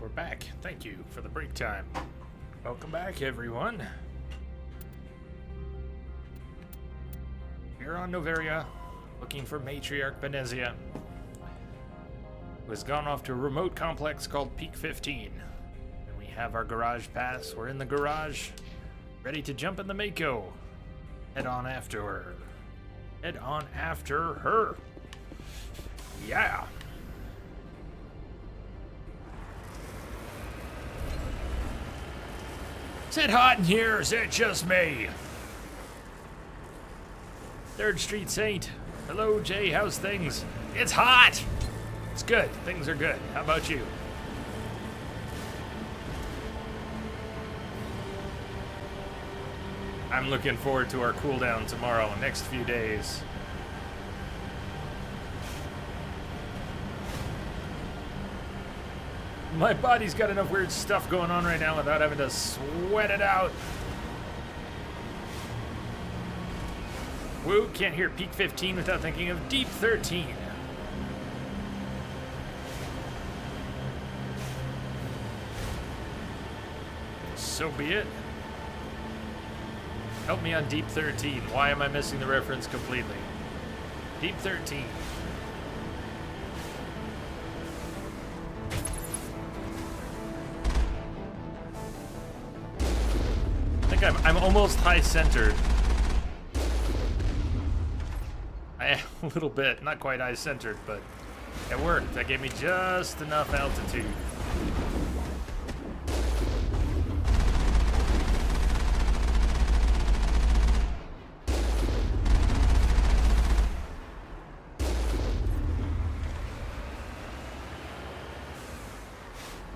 we're back. Thank you for the break time. Welcome back, everyone. We're on Noveria, looking for Matriarch Benezia, who has gone off to a remote complex called Peak 15. And we have our garage pass. We're in the garage, ready to jump in the Mako. Head on after her. Head on after her. Yeah. Is it hot in here, or is it just me? 3rd Street Saint. Hello, Jay. How's things? It's hot. It's good. Things are good. How about you? I'm looking forward to our cooldown tomorrow, next few days. My body's got enough weird stuff going on right now without having to sweat it out. Woo, can't hear Peak 15 without thinking of Deep 13. So be it. Help me on Deep 13. Why am I missing the reference completely? Deep 13. I think I'm almost high-centered. A little bit. Not quite high-centered, but it worked. That gave me just enough altitude.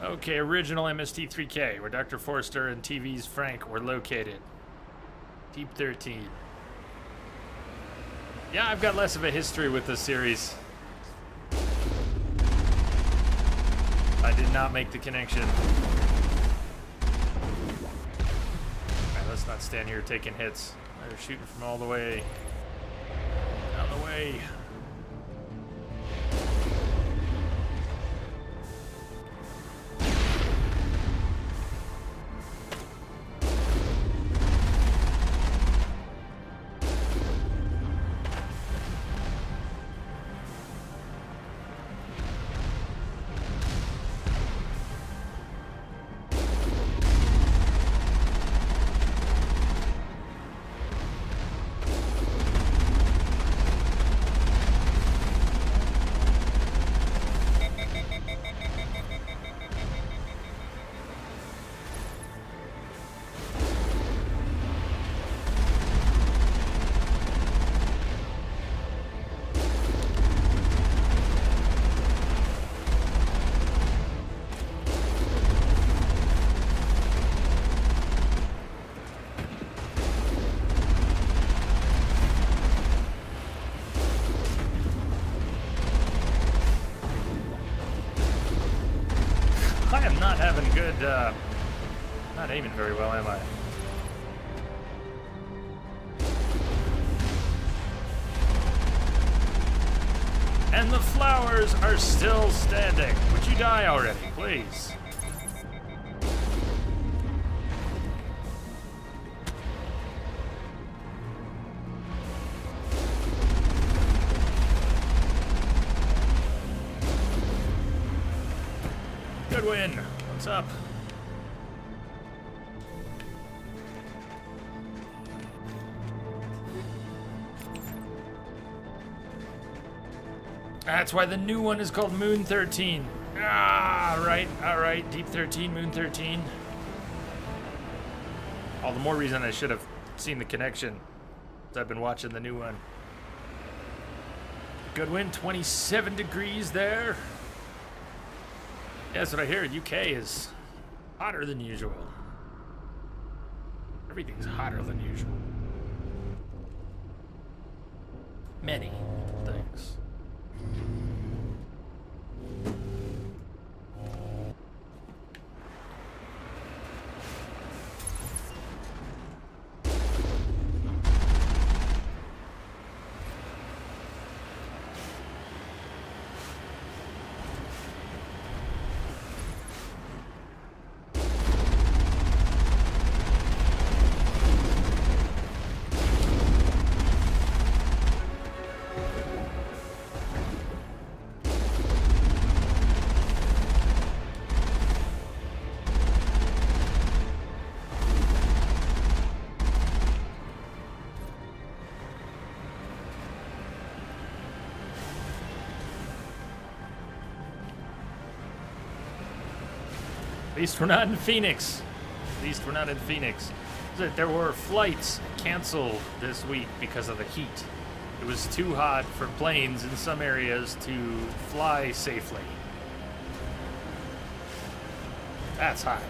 Okay, original MST3K, where Dr. Forster and TV's Frank were located. Deep 13. Yeah, I've got less of a history with this series. I did not make the connection. Alright, let's not stand here taking hits. They're shooting from all the way. Out of the way. Not aiming very well, am I? And the flowers are still standing. Would you die already, please? Good win. What's up? That's why the new one is called Moon 13. Ah, right, alright. Deep 13, Moon 13. All the more reason I should have seen the connection. I've been watching the new one. Good win, 27 degrees there. Yeah, that's what I hear. UK is hotter than usual. Everything's hotter than usual. Many things. At least we're not in Phoenix. At least we're not in Phoenix. There were flights canceled this week because of the heat. It was too hot for planes in some areas to fly safely. That's hot.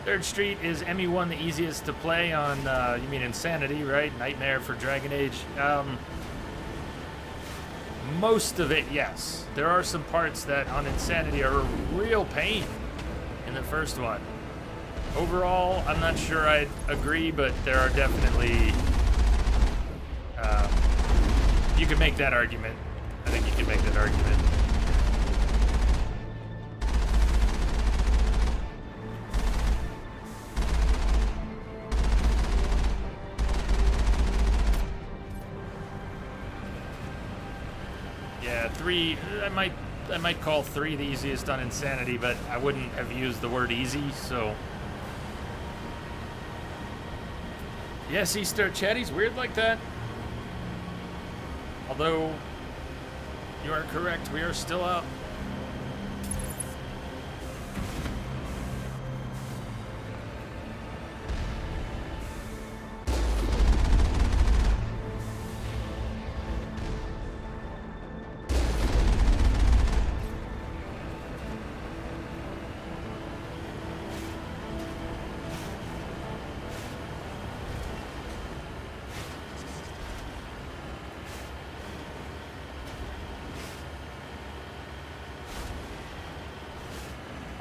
3rd Street is ME1 the easiest to play on, you mean Insanity, right? Nightmare for Dragon Age. Most of it, yes. There are some parts that on Insanity are a real pain in the first one. Overall, I'm not sure I'd agree, but there are definitely... you can make that argument. I think you can make that argument. Yeah, 3, I might call 3 the easiest on Insanity, but I wouldn't have used the word easy, so... Yes, Easter Chatty's weird like that. Although, you are correct, we are still out.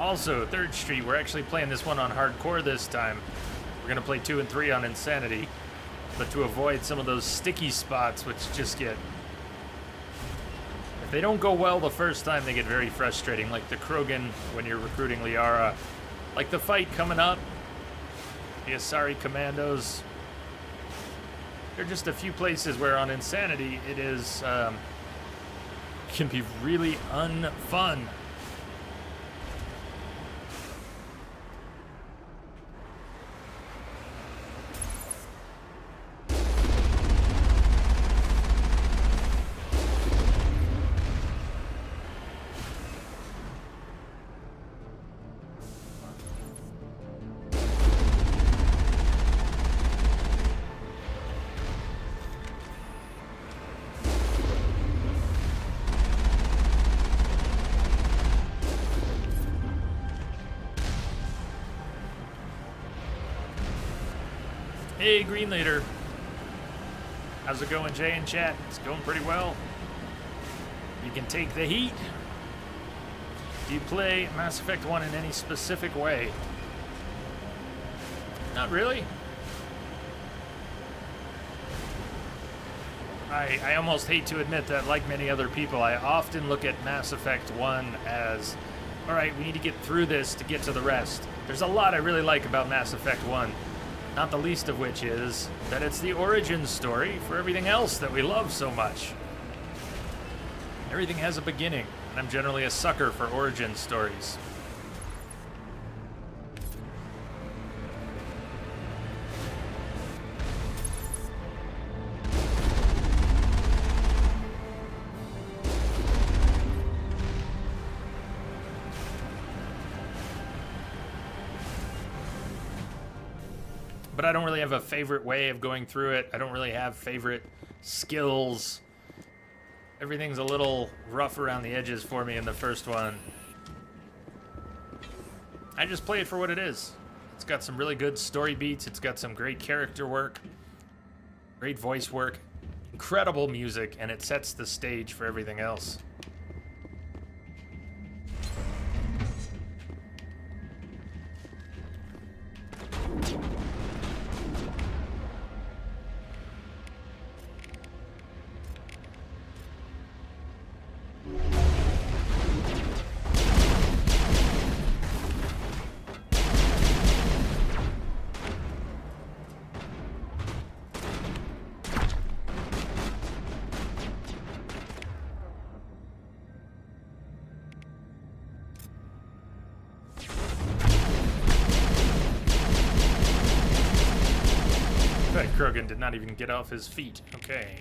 Also, 3rd Street, we're actually playing this one on hardcore this time. We're going to play 2 and 3 on Insanity, but to avoid some of those sticky spots, which just get... If they don't go well the first time, they get very frustrating, like the Krogan when you're recruiting Liara. Like the fight coming up, the Asari Commandos. There are just a few places where on Insanity it is... can be really unfun. Hey, Green Leader. How's it going, Jay in chat? It's going pretty well. You can take the heat. Do you play Mass Effect 1 in any specific way? Not really. I almost hate to admit that, like many other people, I often look at Mass Effect 1 as, all right, we need to get through this to get to the rest. There's a lot I really like about Mass Effect 1. Not the least of which is that it's the origin story for everything else that we love so much. Everything has a beginning, and I'm generally a sucker for origin stories. But I don't really have a favorite way of going through it. I don't really have favorite skills. Everything's a little rough around the edges for me in the first one. I just play it for what it is. It's got some really good story beats. It's got some great character work, great voice work, incredible music, and it sets the stage for everything else. Krogan did not even get off his feet. Okay.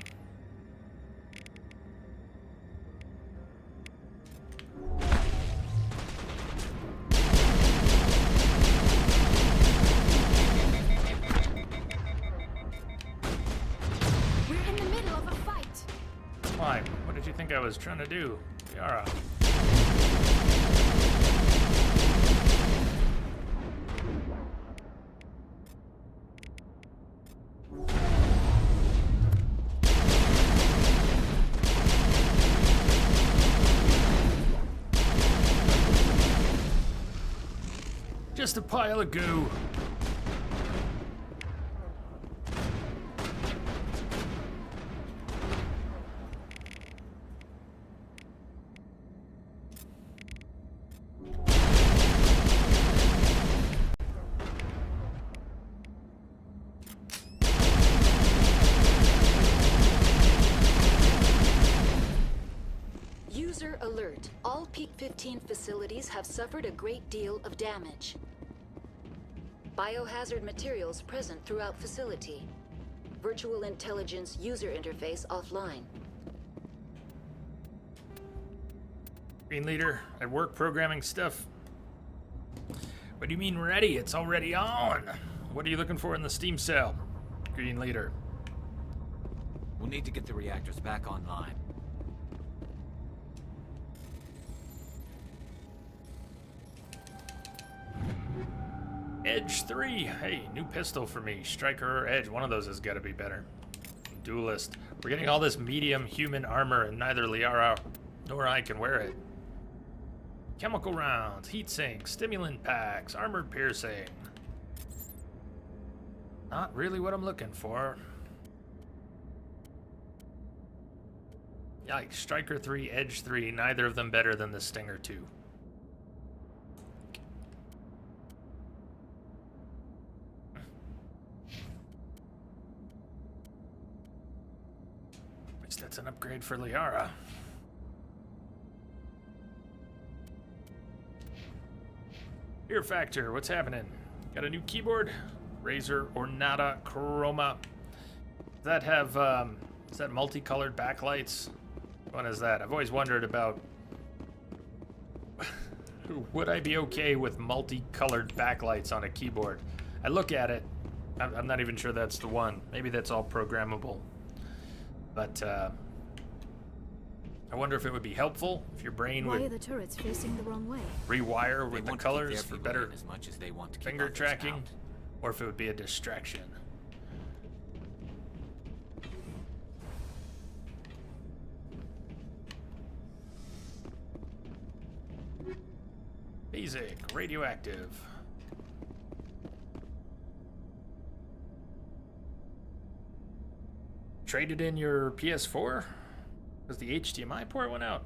think I was trying to do? Yara. Just a pile of goo. User alert. All Peak 15 facilities have suffered a great deal of damage. Biohazard materials present throughout facility. Virtual intelligence user interface offline. Green Leader, at work programming stuff. What do you mean ready? It's already on. What are you looking for in the Steam cell, Green Leader? We'll need to get the reactors back online. Edge 3. Hey, new pistol for me. Striker or Edge. One of those has got to be better. Duelist. We're getting all this medium human armor, and neither Liara nor I can wear it. Chemical rounds, heat sink, stimulant packs, armored piercing. Not really what I'm looking for. Yikes. Striker 3, Edge 3. Neither of them better than the Stinger 2. That's an upgrade for Liara. Fear Factor, what's happening? Got a new keyboard? Razer Ornata Chroma. Does that have, is that multicolored backlights? What is that? I've always wondered about, would I be okay with multicolored backlights on a keyboard? I look at it, I'm not even sure that's the one. Maybe that's all programmable. But, I wonder if it would be helpful if your brain Why are would the turrets facing the wrong way? rewire They with the want to keep colors their for people better in as much as they want to keep finger others tracking, out. or if it would be a distraction. Basic, radioactive. Traded in your PS4? Because the HDMI port went out.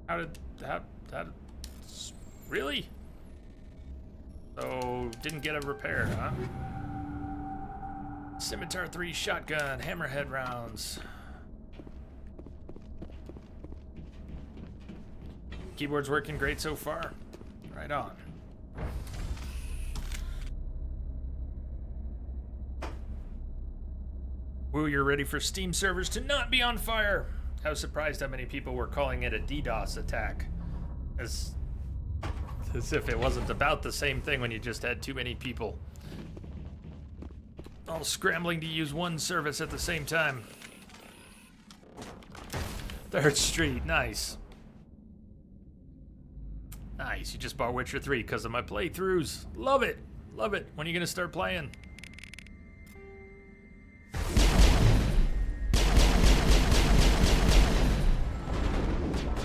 How did really? So didn't get a repair, huh? Scimitar 3 shotgun, hammerhead rounds. Keyboard's working great so far. Right on. Woo, you're ready for Steam servers to not be on fire. I was surprised how many people were calling it a DDoS attack. As if it wasn't about the same thing when you just had too many people all scrambling to use one service at the same time. 3rd Street, nice. Nice, you just bought Witcher 3 because of my playthroughs. Love it, love it. When are you gonna start playing?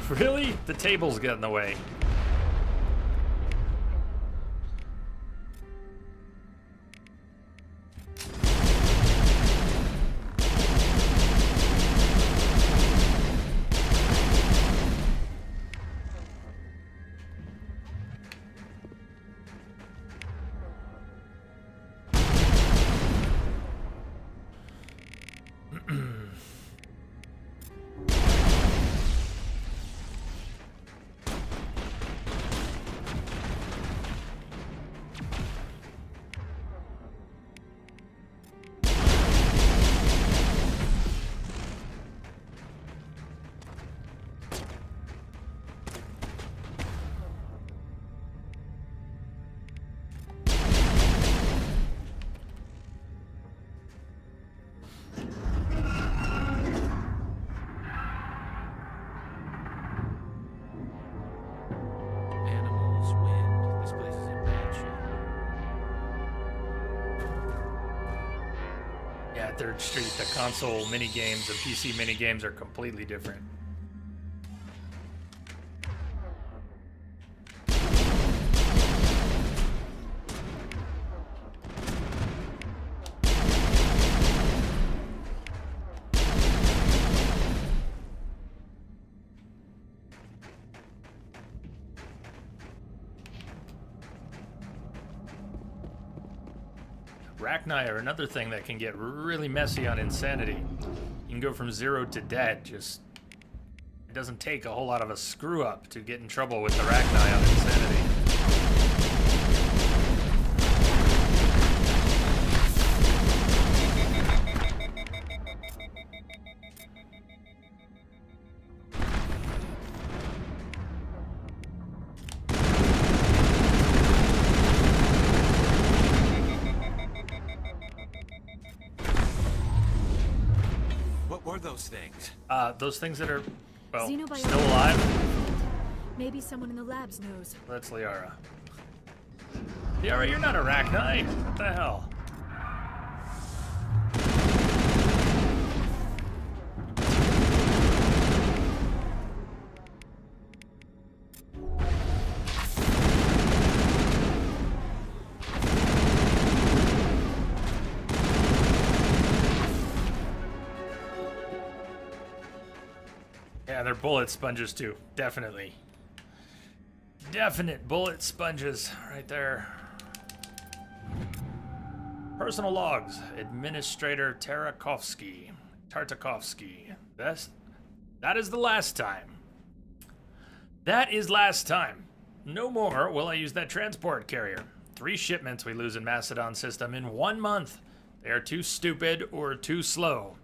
Really? The tables get in the way. Yeah, Third Street, the console minigames and PC minigames are completely different. Rachni are another thing that can get really messy on Insanity. You can go from 0 to dead, just... It doesn't take a whole lot of a screw-up to get in trouble with the Rachni on Insanity. Those things. Those things that are, well, Xenobiology. still alive. Maybe someone in the labs knows. That's Liara. Liara, you're not a Rachni. What the hell? Yeah, they're bullet sponges too. Definitely. Definite bullet sponges right there. Personal logs. Administrator Tartakovsky. That is the last time. That is last time. No more will I use that transport carrier. 3 shipments we lose in Macedon system in 1 month. They are too stupid or too slow.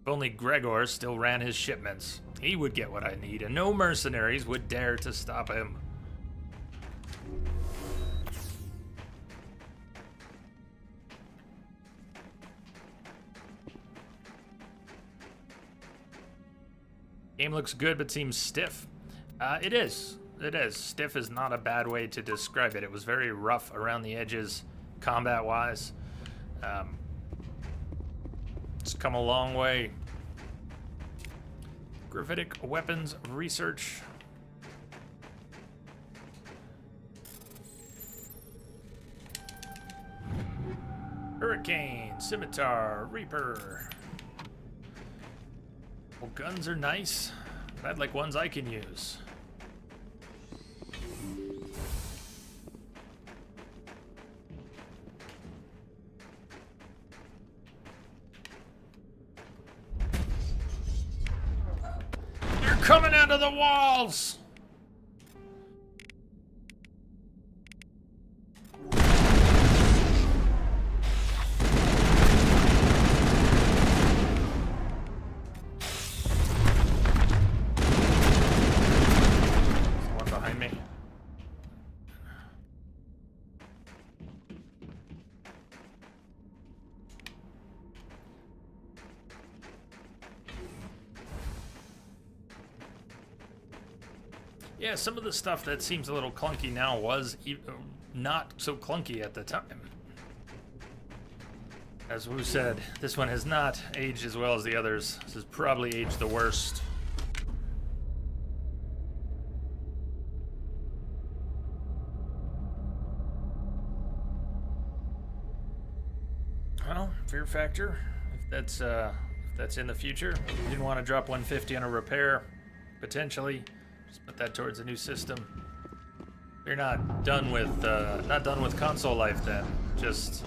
If only Gregor still ran his shipments, he would get what I need, and no mercenaries would dare to stop him. Game looks good, but seems stiff. It is. It is. Stiff is not a bad way to describe it. It was very rough around the edges, combat-wise. It's come a long way. Gravitic weapons research. Hurricane, Scimitar, Reaper. Well, guns are nice, but I'd like ones I can use. You're coming out of the walls! Someone behind me. Yeah, some of the stuff that seems a little clunky now was not so clunky at the time. As Wu said, this one has not aged as well as the others. This has probably aged the worst. Well, Fear Factor, if that's in the future. You didn't want to drop 150 on a repair, potentially. Just put that towards a new system. You're not done with console life then. Just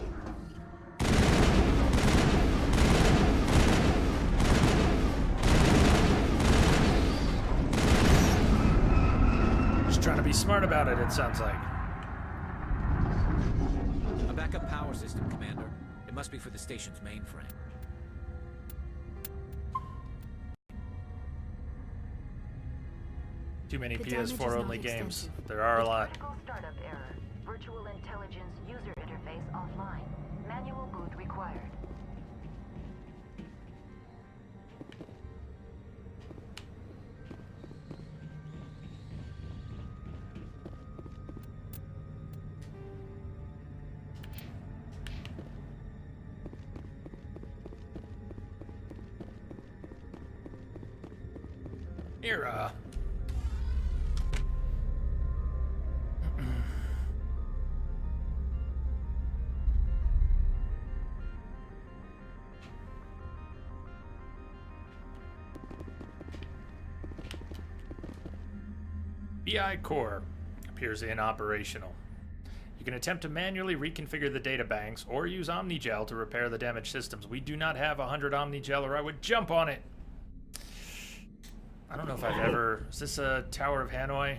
trying to be smart about it, it sounds like. A backup power system, Commander. It must be for the station's mainframe. Too many The damage is PS4 only not games. extensive. There are a lot. Critical startup error. Virtual intelligence user interface offline. Manual boot required. Mira. BI core appears inoperational. You can attempt to manually reconfigure the data banks or use Omnigel to repair the damaged systems. We do not have 100 Omnigel or I would jump on it. I don't know if I've ever... Is this a Tower of Hanoi?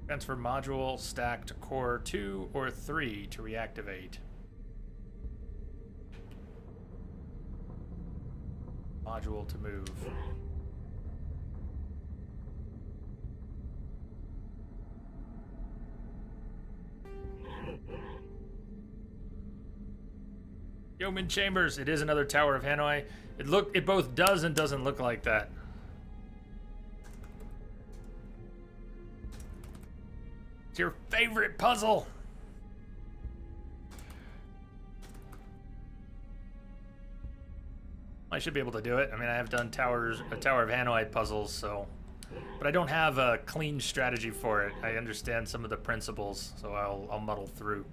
Transfer module stack to core 2 or 3 to reactivate. Module to move. Yeoman Chambers, it is another Tower of Hanoi. It both does and doesn't look like that. It's your favorite puzzle. I should be able to do it. I mean, I have done Tower of Hanoi puzzles, so, but I don't have a clean strategy for it. I understand some of the principles, so I'll muddle through.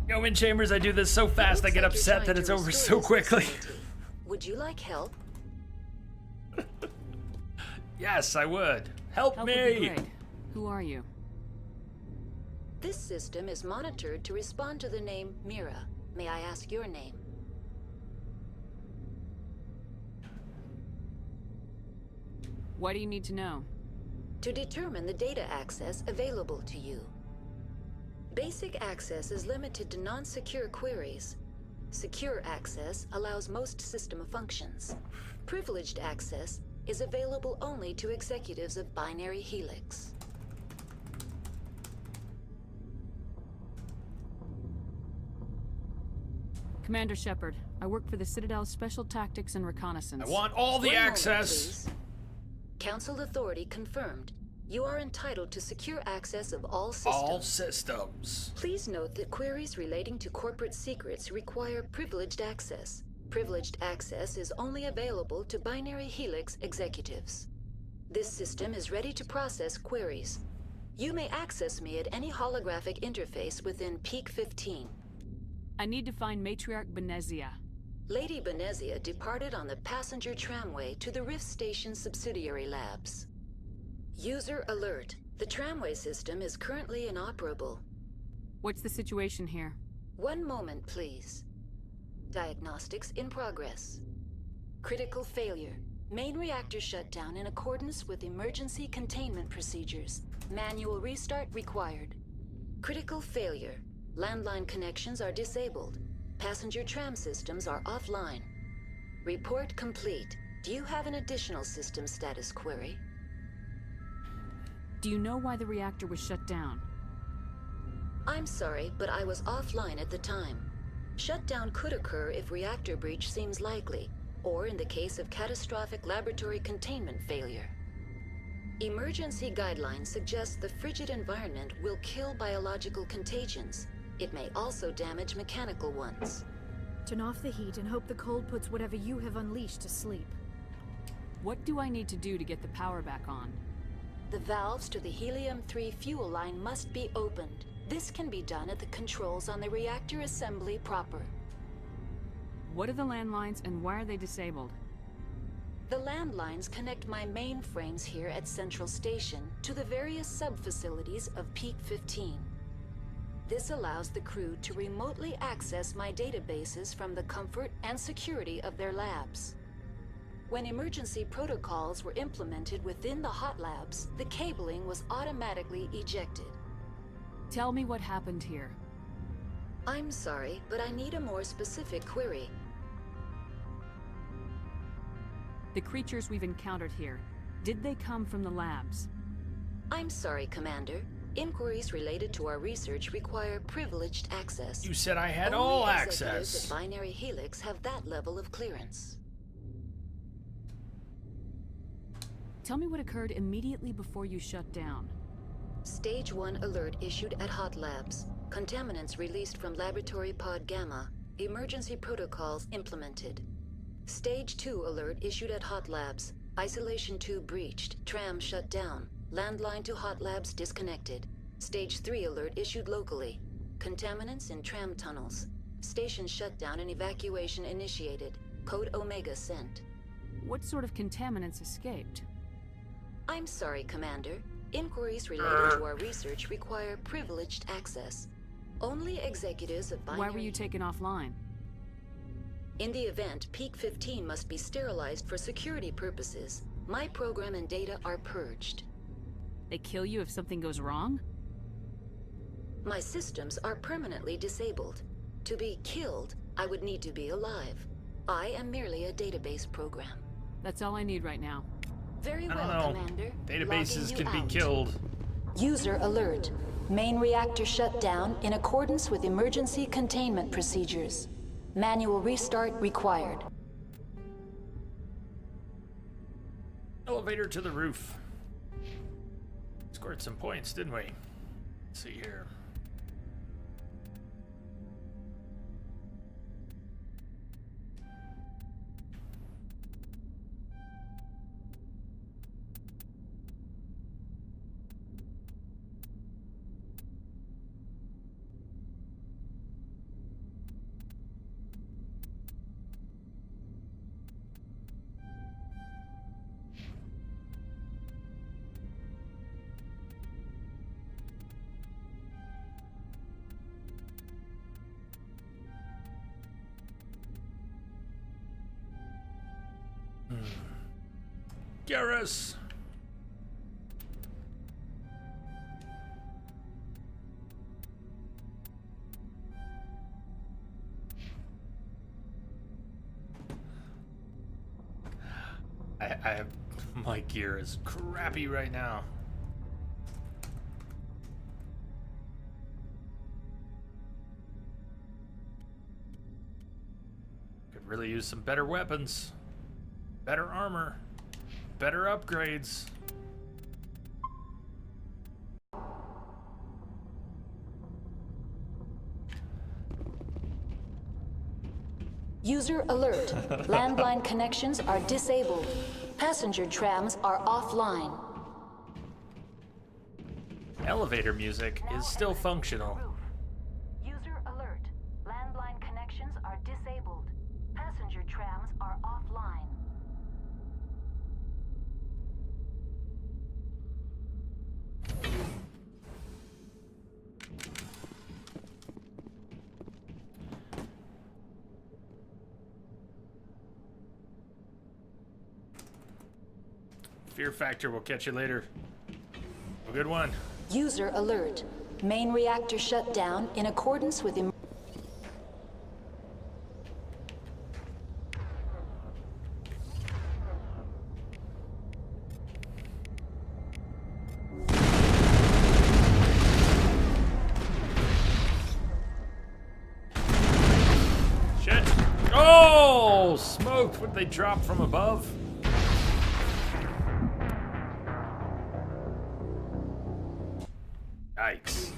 Yeoman Chambers, I do this so fast I get upset that it's over so quickly. Would you like help? Yes, I would. Help Help me! would be great. Who are you? This system is monitored to respond to the name Mira. May I ask your name? What do you need to know? To determine the data access available to you. Basic access is limited to non-secure queries. Secure access allows most system functions. Privileged access is available only to executives of Binary Helix. Commander Shepard, I work for the Citadel's Special Tactics and Reconnaissance. I want all the 1 moment, access! please. Council authority confirmed. You are entitled to secure access of all systems. All systems. Please note that queries relating to corporate secrets require privileged access. Privileged access is only available to Binary Helix executives. This system is ready to process queries. You may access me at any holographic interface within Peak 15. I need to find Matriarch Benezia. Lady Benezia departed on the passenger tramway to the Rift Station subsidiary labs. User alert. The tramway system is currently inoperable. What's the situation here? 1 moment, please. Diagnostics in progress. Critical failure. Main reactor shutdown in accordance with emergency containment procedures. Manual restart required. Critical failure. Landline connections are disabled. Passenger tram systems are offline. Report complete. Do you have an additional system status query? Do you know why the reactor was shut down? I'm sorry, but I was offline at the time. Shutdown could occur if reactor breach seems likely, or in the case of catastrophic laboratory containment failure. Emergency guidelines suggest the frigid environment will kill biological contagions. It may also damage mechanical ones. Turn off the heat and hope the cold puts whatever you have unleashed to sleep. What do I need to do to get the power back on? The valves to the Helium-3 fuel line must be opened. This can be done at the controls on the reactor assembly proper. What are the landlines and why are they disabled? The landlines connect my mainframes here at Central Station to the various sub-facilities of Peak 15. This allows the crew to remotely access my databases from the comfort and security of their labs. When emergency protocols were implemented within the hot labs, the cabling was automatically ejected. Tell me what happened here. I'm sorry, but I need a more specific query. The creatures we've encountered here, did they come from the labs? I'm sorry, Commander. Inquiries related to our research require privileged access. You said I had Only all executives access. at Binary Helix have that level of clearance. Tell me what occurred immediately before you shut down. Stage 1 alert issued at Hot Labs. Contaminants released from Laboratory Pod Gamma. Emergency protocols implemented. Stage 2 alert issued at Hot Labs. Isolation 2 breached. Tram shut down. Landline to Hot Labs disconnected. Stage 3 alert issued locally. Contaminants in tram tunnels. Station shutdown and evacuation initiated. Code Omega sent. What sort of contaminants escaped? I'm sorry, Commander. Inquiries related to our research require privileged access. Only executives of Binary... Why were you taken offline? In the event, Peak 15 must be sterilized for security purposes. My program and data are purged. They kill you if something goes wrong? My systems are permanently disabled. To be killed, I would need to be alive. I am merely a database program. That's all I need right now. Very I don't well, know. Commander. Databases Logging can you be out. killed. User alert. Main reactor shut down in accordance with emergency containment procedures. Manual restart required. Elevator to the roof. Scored some points, didn't we? Let's see here. Garrus! I have... My gear is crappy right now. Could really use some better weapons. Better armor. Better upgrades. User alert. Landline connections are disabled. Passenger trams are offline. Elevator music is still functional. User alert. Landline connections are disabled. Passenger trams are offline. Fear Factor will catch you later. A good one. User alert. Main reactor shut down in accordance with Shit. Oh, smoked. What did they drop from above? Yikes.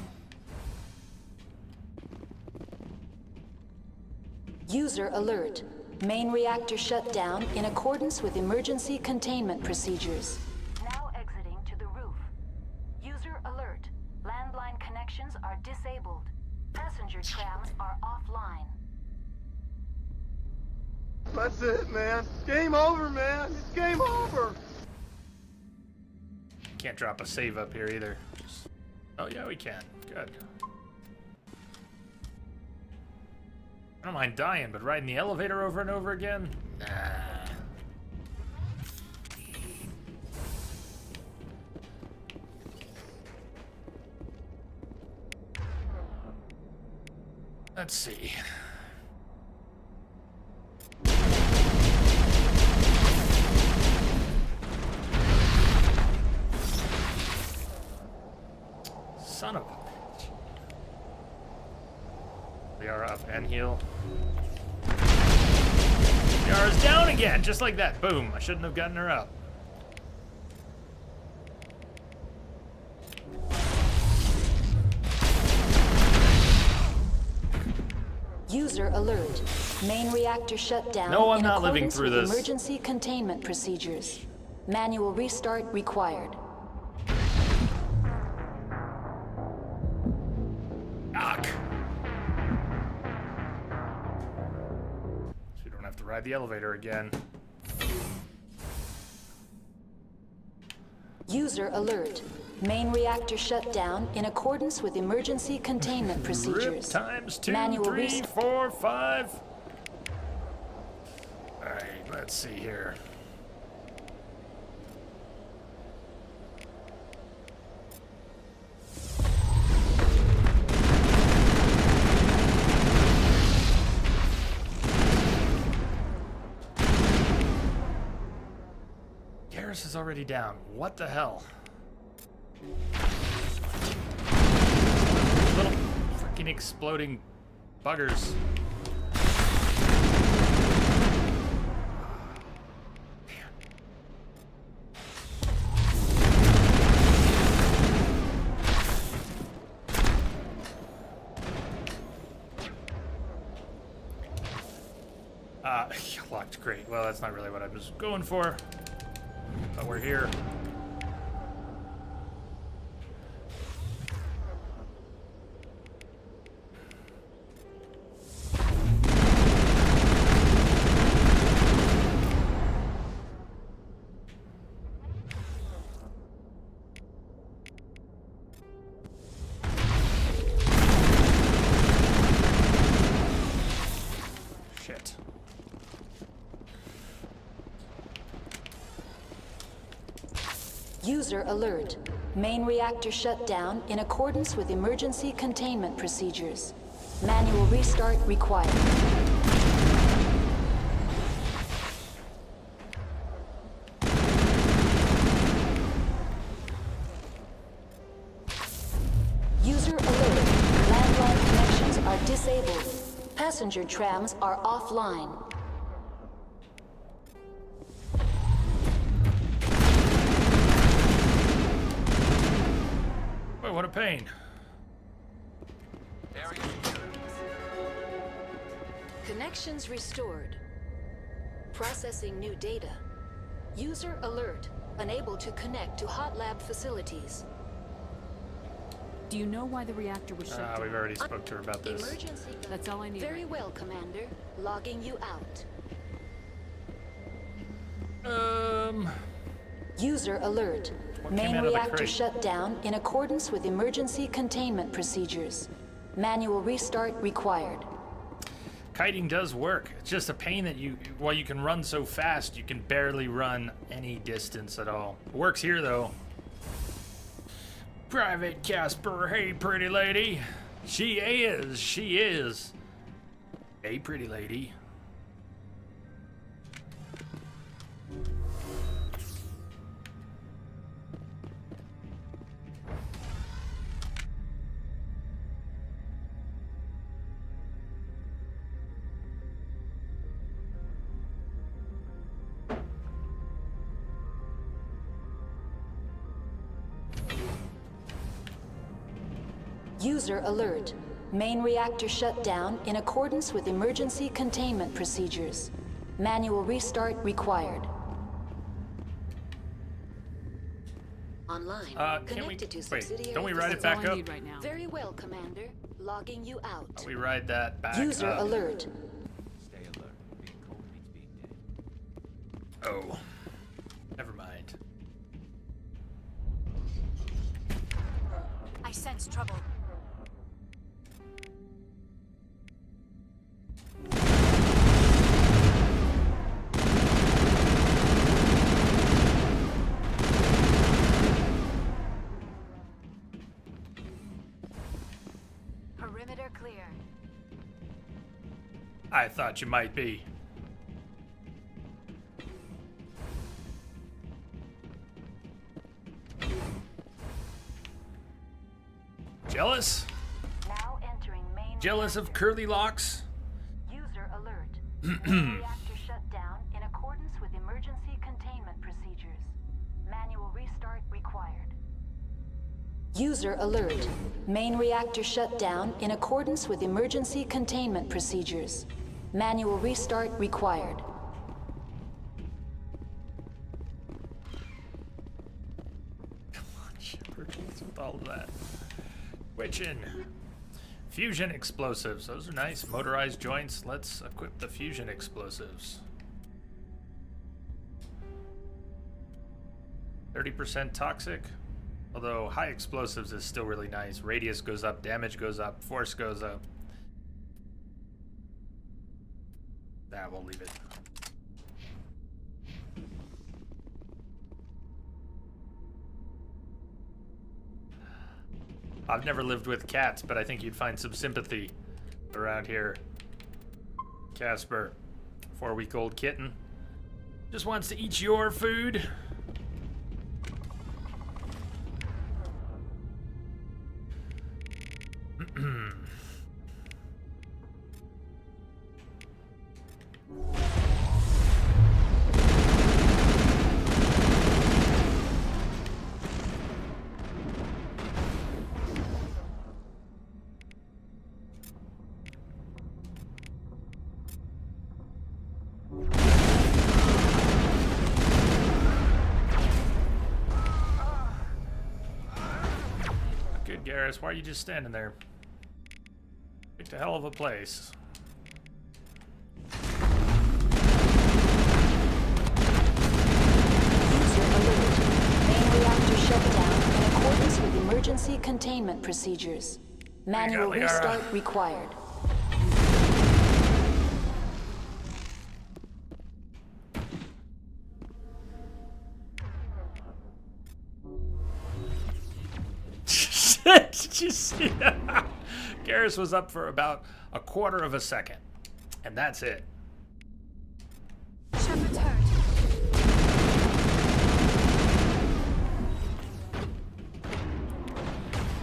User alert. Main reactor shut down in accordance with emergency containment procedures. Now exiting to the roof. User alert. Landline connections are disabled. Passenger trams are offline. That's it, man. Game over, man. It's game over. Can't drop a save up here either. Oh yeah, we can. Good. I don't mind dying, but riding the elevator over and over again? Nah. Let's see. Son of a bitch. Liara up and heal. Liara's down again, just like that. Boom. I shouldn't have gotten her up. User alert. Main reactor shut down. No, I'm in not living accordance through with this. Emergency containment procedures. Manual restart required. Ugh. So you don't have to ride the elevator again. User alert. Main reactor shut down in accordance with emergency containment Rip procedures. times 2, Manual 3, restart. 4, 5. Alright, let's see here. Garrus is already down. What the hell? Little freaking exploding buggers. Locked, great. Well, that's not really what I was going for, but we're here. Shit. User alert. Main reactor shut down in accordance with emergency containment procedures. Manual restart required. User alert. Landline connections are disabled. Passenger trams are offline. Boy, what a pain. Connections restored. Processing new data. User alert. Unable to connect to hot lab facilities. Do you know why the reactor was shut down? We've already spoke to her about this. Emergency. That's all I need. Very well, Commander. Logging you out. User alert. What came Main out of the reactor crate? shut down in accordance with emergency containment procedures. Manual restart required. Kiting does work. It's just a pain that while you can run so fast, you can barely run any distance at all. It works here, though. Private Casper, hey, pretty lady. She is. Hey, pretty lady. User alert. Main reactor shut down in accordance with emergency containment procedures. Manual restart required. Online. Can we Connected to wait? subsidiary Don't we ride it That's all back I up? need right now. Very well, Commander. Logging you out. We ride that back User up. alert. Stay alert. Being cold means being Uh-oh. Never mind. I sense trouble. Perimeter clear. I thought you might be. Jealous? Now entering main. Jealous of curly locks? User alert. Main reactor shut down in accordance with emergency containment procedures. Manual restart required. User alert. Main reactor shut down in accordance with emergency containment procedures. Manual restart required. Come on, Shepard. What's with all of that? Witchin'. Fusion explosives. Those are nice. Motorized joints. Let's equip the fusion explosives. 30% toxic. Although high explosives is still really nice. Radius goes up, damage goes up, force goes up. Nah, we'll leave it. I've never lived with cats, but I think you'd find some sympathy around here. Casper, 4-week-old kitten, just wants to eat your food. Good, Garrus. Why are you just standing there? Picked a hell of a place. User alert. Main reactor shut down in accordance with emergency containment procedures. Manual Liara. restart required. Did you see that? Garrus was up for about a quarter of a second. And that's it. Shepard's hurt.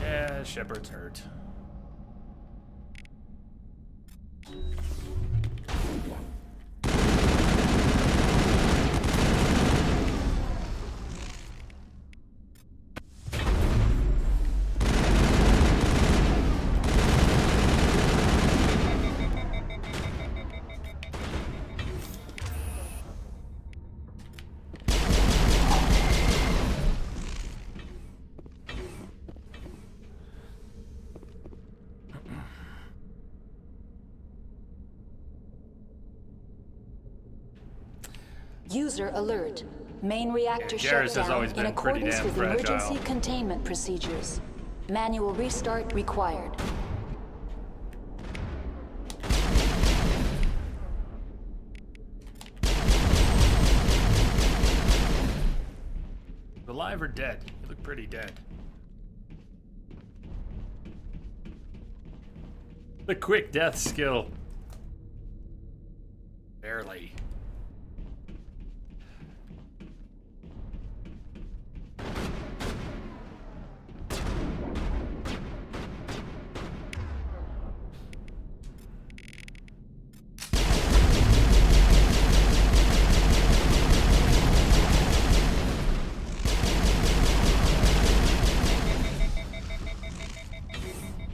Yeah, Shepard's hurt. User alert. Main reactor Yeah, shut Garrus has down always in been pretty accordance damn with fragile. emergency containment procedures. Manual restart required. Alive or dead? You look pretty dead. The quick death skill. Barely.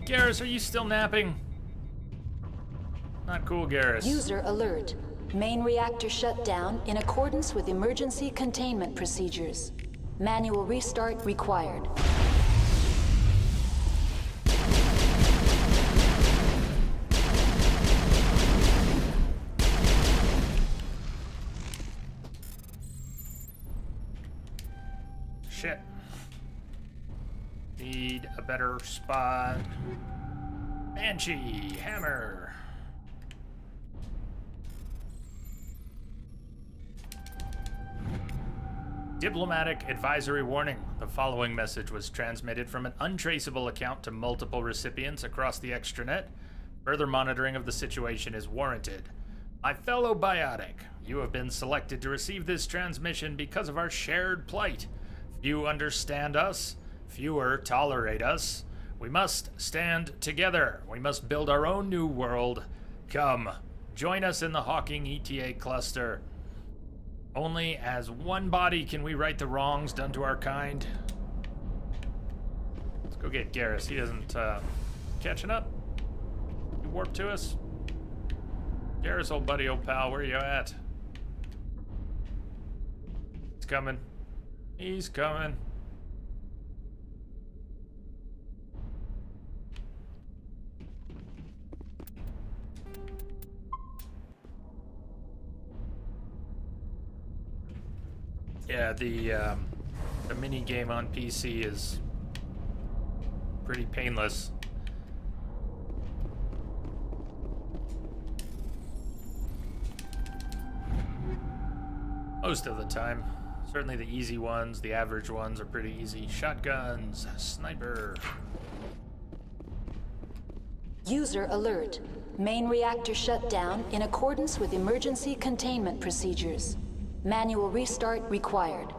Garrus, are you still napping? Not cool, Garrus. User alert. Main reactor shut down in accordance with emergency containment procedures. Manual restart required. shit. Need a better spot. Banshee, hammer. Diplomatic advisory warning. The following message was transmitted from an untraceable account to multiple recipients across the extranet. Further monitoring of the situation is warranted. My fellow biotic, you have been selected to receive this transmission because of our shared plight. Few understand us, fewer tolerate us. We must stand together. We must build our own new world. Come, join us in the Hawking ETA cluster. Only as one body can we right the wrongs done to our kind. Let's go get Garrus. He isn't catching up. You warp to us? Garrus, old buddy, old pal, where you at? He's coming. He's coming. Yeah, the mini game on PC is pretty painless. Most of the time. Certainly the easy ones, the average ones are pretty easy. Shotguns, sniper. User alert. Main reactor shut down in accordance with emergency containment procedures. Manual restart required.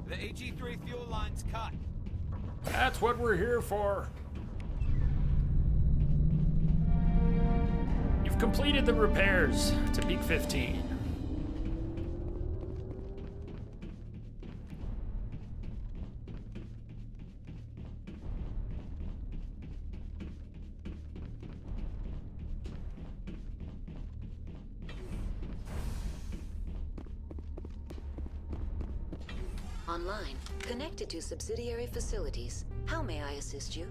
The AG3 fuel line's cut. That's what we're here for. You've completed the repairs to Peak 15. Online. Connected to subsidiary facilities. How may I assist you?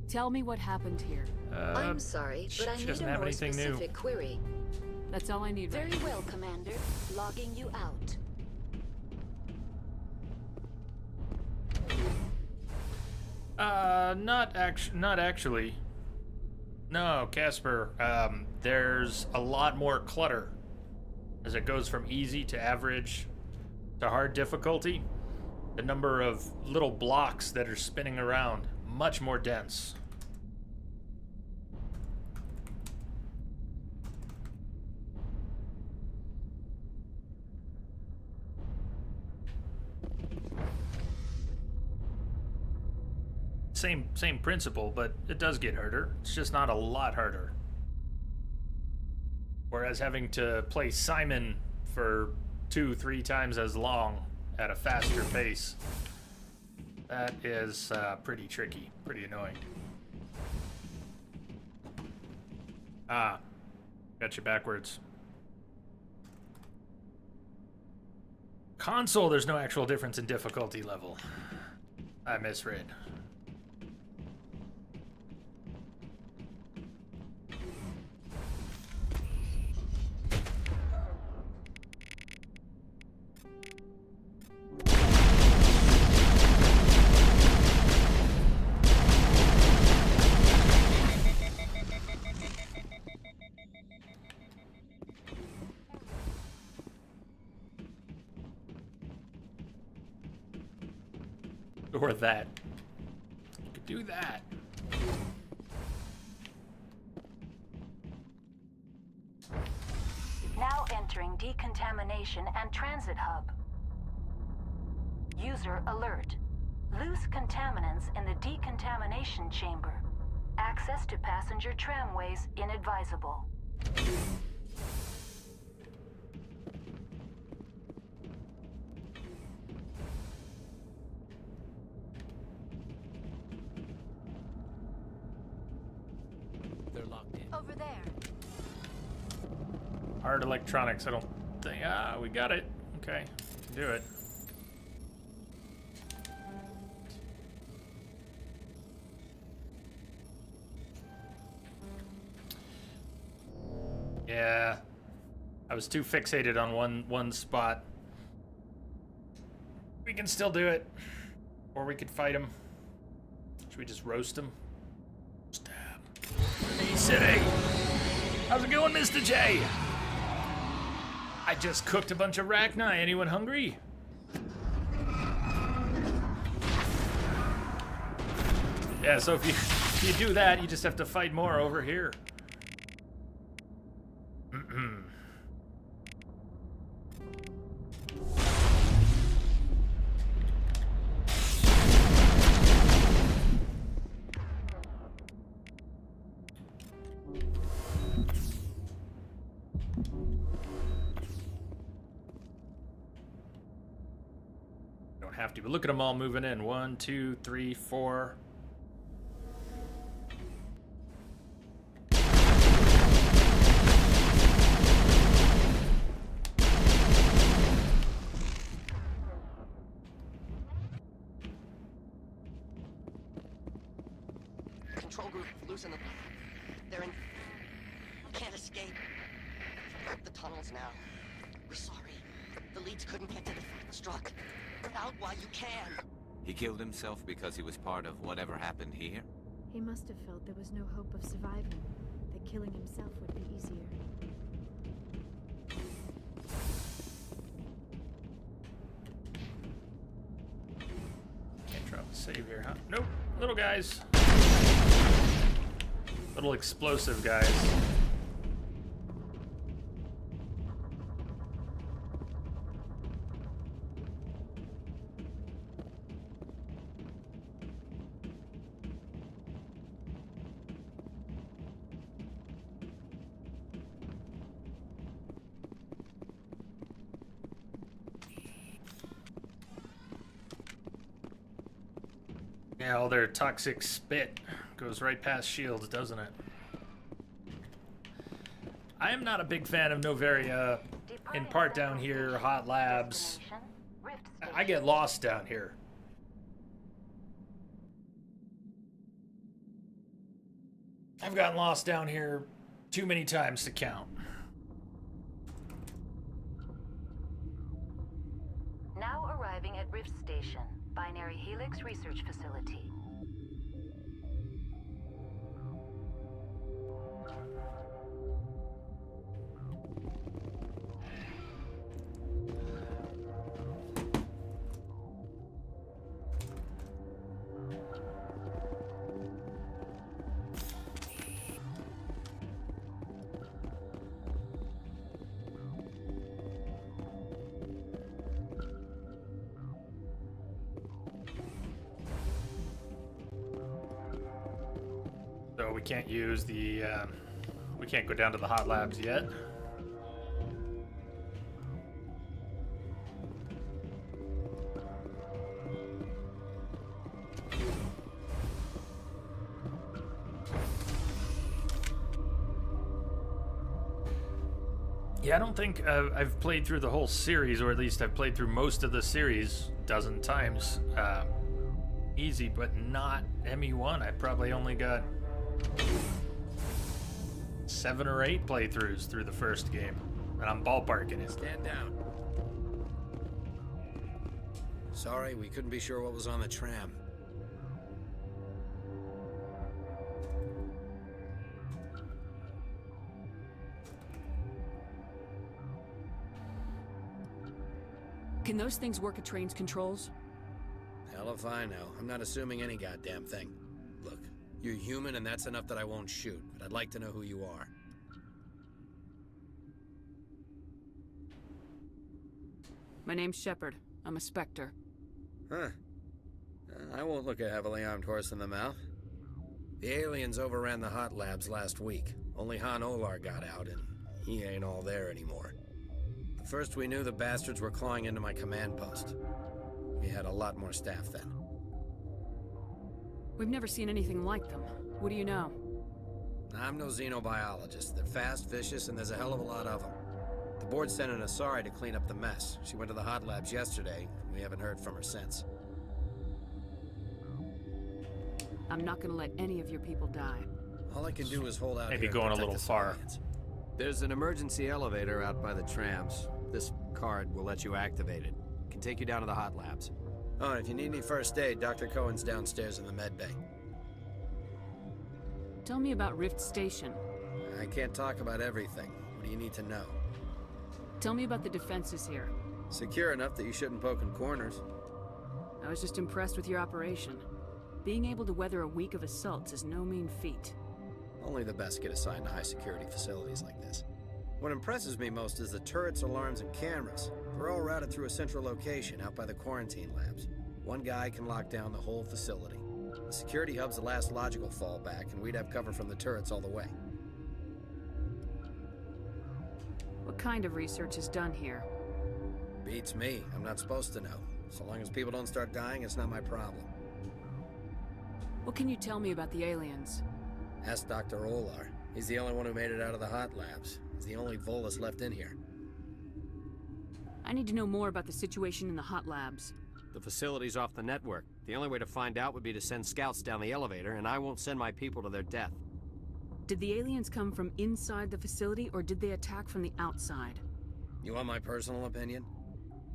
Tell me what happened here. I'm sorry, but I she need doesn't a have more anything new. specific query. That's all I need right Very now. well, Commander. Logging you out. Not actually. No, Casper. There's a lot more clutter as it goes from easy to average to hard difficulty. The number of little blocks that are spinning around, much more dense. Same principle, but it does get harder. It's just not a lot harder. Whereas having to play Simon for 2-3 times as long at a faster pace, that is pretty tricky, pretty annoying. Ah, got you backwards. Console, there's no actual difference in difficulty level. I misread. Or that. You could do that. Now entering decontamination and transit hub. User alert. Loose contaminants in the decontamination chamber. Access to passenger tramways inadvisable. They're locked in. Over there. Hard electronics. I don't thing. Ah, we got it. Okay, can do it. Yeah, I was too fixated on one spot. We can still do it, or we could fight him. Should we just roast him? Stab. Hey, City. How's it going, Mr. J? I just cooked a bunch of Rachni. Anyone hungry? Yeah, so if you do that, you just have to fight more over here. Don't have to, but look at them all moving in. 1, 2, 3, 4. Control group, loosen them. They're in. Can't escape. The tunnels now. We're sorry. The leads couldn't get to the struck. Get out while you can. He killed himself because he was part of whatever happened here? He must have felt there was no hope of surviving, that killing himself would be easier. Can't drop the save here, huh? Nope. Little guys. Little explosive guys. Yeah, all their toxic spit goes right past shields, doesn't it? I am not a big fan of Noveria, in part down here, Hot Labs. I get lost down here. I've gotten lost down here too many times to count. Now arriving at Rift Station, Binary Helix Research Facility. So we can't use the, we can't go down to the hot labs yet. Yeah, I don't think I've played through the whole series, or at least I've played through most of the series a dozen times. Easy, but not ME1. I probably only got 7 or 8 playthroughs through the first game, and I'm ballparking it. Stand down. Sorry, we couldn't be sure what was on the tram. Can those things work at train's controls? Hell if I know. I'm not assuming any goddamn thing. Look, you're human and that's enough that I won't shoot, but I'd like to know who you are. My name's Shepard. I'm a Spectre. Huh. I won't look a heavily armed horse in the mouth. The aliens overran the hot labs last week. Only Han Olar got out, and he ain't all there anymore. The first we knew, the bastards were clawing into my command post. We had a lot more staff then. We've never seen anything like them. What do you know? I'm no xenobiologist. They're fast, vicious, and there's a hell of a lot of them. The board sent an Asari to clean up the mess. She went to the hot labs yesterday. We haven't heard from her since. I'm not gonna let any of your people die. All I can do is hold out Maybe here and going a protect little the far. civilians. There's an emergency elevator out by the trams. This card will let you activate it. Can take you down to the hot labs. Oh, and if you need any first aid, Dr. Cohen's downstairs in the med bay. Tell me about Rift Station. I can't talk about everything. What do you need to know? Tell me about the defenses here. Secure enough that you shouldn't poke in corners. I was just impressed with your operation. Being able to weather a week of assaults is no mean feat. Only the best get assigned to high-security facilities like this. What impresses me most is the turrets, alarms, and cameras. They're all routed through a central location out by the quarantine labs. One guy can lock down the whole facility. The security hub's the last logical fallback, and we'd have cover from the turrets all the way. What kind of research is done here? Beats me. I'm not supposed to know. So long as people don't start dying, it's not my problem. What can you tell me about the aliens? Ask Dr. Olar. He's the only one who made it out of the hot labs. He's the only Volus left in here. I need to know more about the situation in the hot labs. The facility's off the network. The only way to find out would be to send scouts down the elevator, and I won't send my people to their death. Did the aliens come from inside the facility, or did they attack from the outside? You want my personal opinion?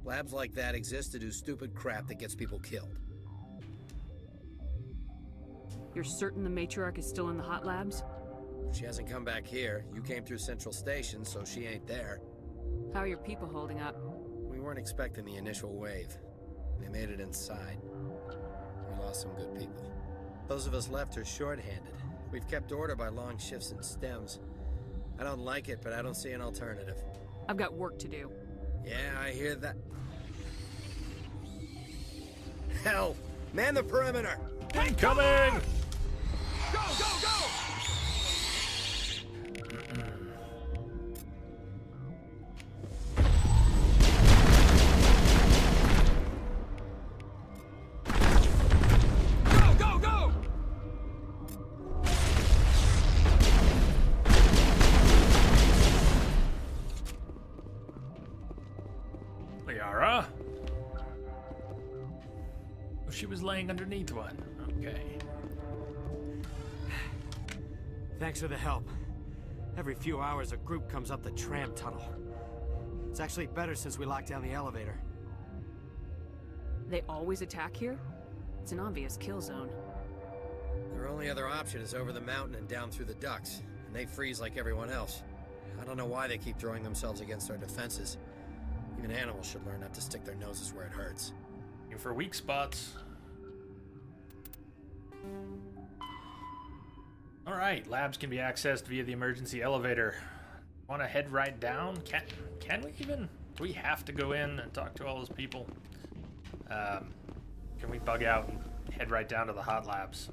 Labs like that exist to do stupid crap that gets people killed. You're certain the matriarch is still in the hot labs? She hasn't come back here. You came through Central Station, so she ain't there. How are your people holding up? We weren't expecting the initial wave. They made it inside. We lost some good people. Those of us left are short-handed. We've kept order by long shifts and stems. I don't like it, but I don't see an alternative. I've got work to do. Yeah, I hear that. Hell! Man the perimeter! Incoming! Go, go, go! Go, go, go! Liara? Oh, she was laying underneath one. Okay. Thanks for the help. Every few hours, a group comes up the tram tunnel. It's actually better since we locked down the elevator. They always attack here? It's an obvious kill zone. Their only other option is over the mountain and down through the ducts, and they freeze like everyone else. I don't know why they keep throwing themselves against our defenses. Even animals should learn not to stick their noses where it hurts. Looking for weak spots. Alright, labs can be accessed via the emergency elevator. Want to head right down? Can we even? Do we have to go in and talk to all those people? Can we bug out and head right down to the hot labs?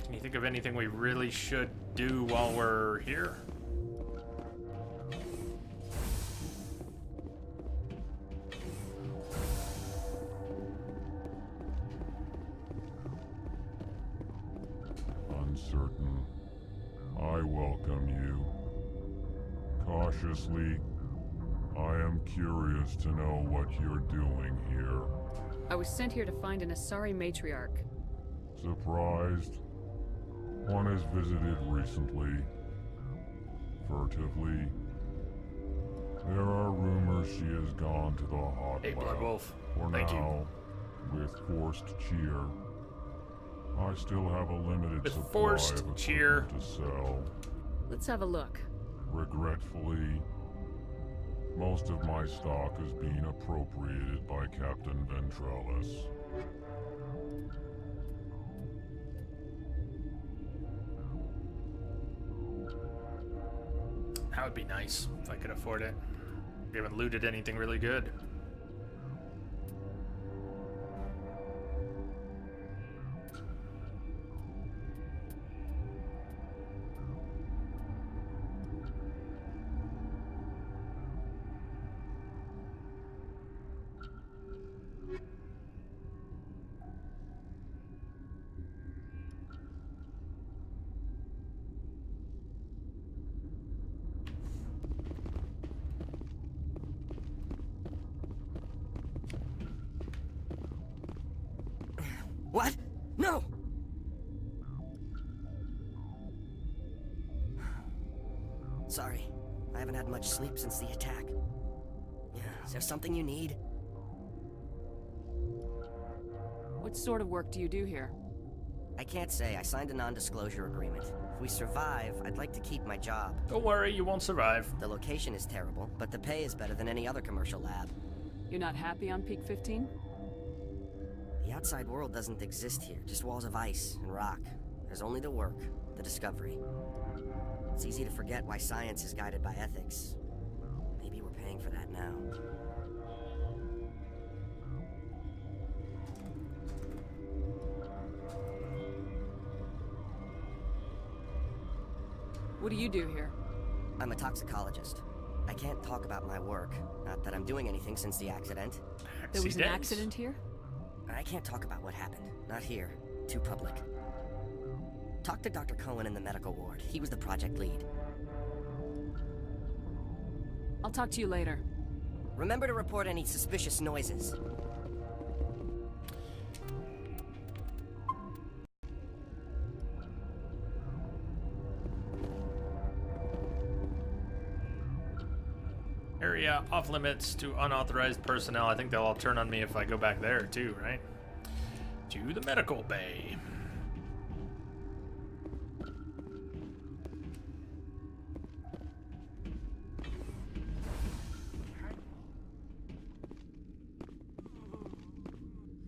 Can you think of anything we really should do while we're here? Uncertain. I welcome you. Cautiously, I am curious to know what you're doing here. I was sent here to find an Asari matriarch. Surprised? One has visited recently. Furtively. There are rumors she has gone to the hot Hey, lab. Blood Wolf. For Thank now, with forced cheer. I still have a limited With supply forced of equipment cheer. to sell. Let's have a look. Regretfully, most of my stock is being appropriated by Captain Ventrellis. That would be nice if I could afford it. We haven't looted anything really good. What? No! Sorry. I haven't had much sleep since the attack. Yeah, is there something you need? What sort of work do you do here? I can't say. I signed a non-disclosure agreement. If we survive, I'd like to keep my job. Don't worry, you won't survive. The location is terrible, but the pay is better than any other commercial lab. You're not happy on Peak 15? The outside world doesn't exist here, just walls of ice and rock. There's only the work, the discovery. It's easy to forget why science is guided by ethics. Maybe we're paying for that now. What do you do here? I'm a toxicologist. I can't talk about my work. Not that I'm doing anything since the accident. There was an accident here? I can't talk about what happened. Not here. Too public. Talk to Dr. Cohen in the medical ward. He was the project lead. I'll talk to you later. Remember to report any suspicious noises. Area off limits to unauthorized personnel. I think they'll all turn on me if I go back there too, right? To the medical bay.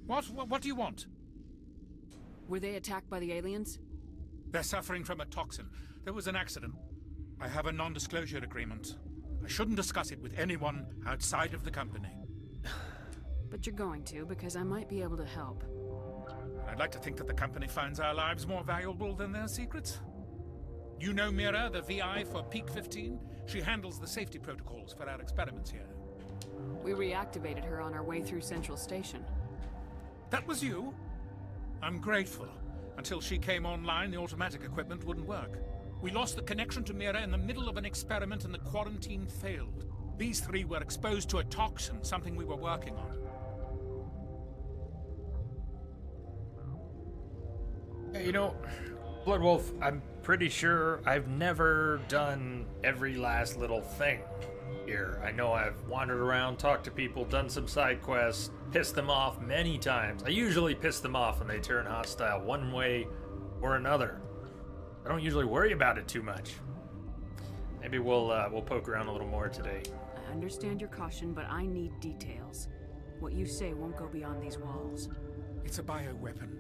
What do you want? Were they attacked by the aliens? They're suffering from a toxin. There was an accident. I have a non-disclosure agreement. I shouldn't discuss it with anyone outside of the company. But you're going to, because I might be able to help. I'd like to think that the company finds our lives more valuable than their secrets. You know Mira, the VI for Peak 15? She handles the safety protocols for our experiments here. We reactivated her on our way through Central Station. That was you? I'm grateful. Until she came online, the automatic equipment wouldn't work. We lost the connection to Mira in the middle of an experiment and the quarantine failed. These three were exposed to a toxin, something we were working on. Yeah, you know, Bloodwolf, I'm pretty sure I've never done every last little thing here. I know I've wandered around, talked to people, done some side quests, pissed them off many times. I usually piss them off when they turn hostile one way or another. I don't usually worry about it too much. Maybe we'll poke around a little more today. I understand your caution, but I need details. What you say won't go beyond these walls. It's a bioweapon,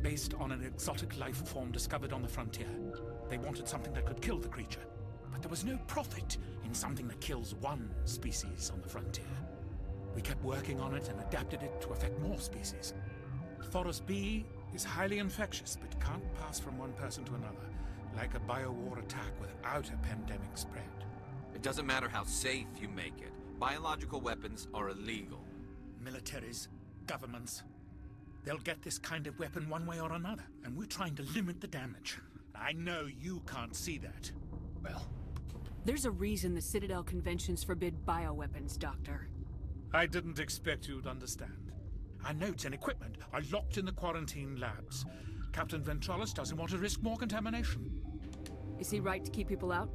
based on an exotic life form discovered on the frontier. They wanted something that could kill the creature, but there was no profit in something that kills one species on the frontier. We kept working on it and adapted it to affect more species. Thoros B is highly infectious, but can't pass from one person to another, like a biowar attack without a pandemic spread. It doesn't matter how safe you make it. Biological weapons are illegal. Militaries, governments, they'll get this kind of weapon one way or another, and we're trying to limit the damage. I know you can't see that. Well, there's a reason the Citadel conventions forbid bioweapons, Doctor. I didn't expect you'd understand. Our notes and equipment are locked in the quarantine labs. Captain Ventralis doesn't want to risk more contamination. Is he right to keep people out?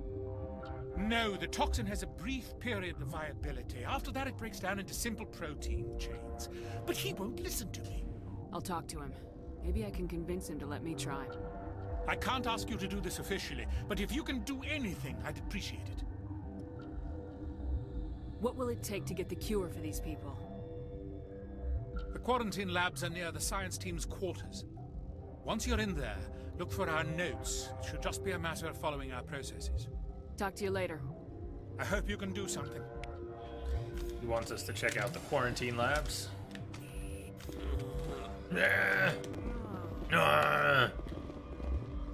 No, the toxin has a brief period of viability. After that, it breaks down into simple protein chains. But he won't listen to me. I'll talk to him. Maybe I can convince him to let me try. I can't ask you to do this officially, but if you can do anything, I'd appreciate it. What will it take to get the cure for these people? The quarantine labs are near the science team's quarters. Once you're in there, look for our notes. It should just be a matter of following our processes. Talk to you later. I hope you can do something. he wants us to check out the quarantine labs.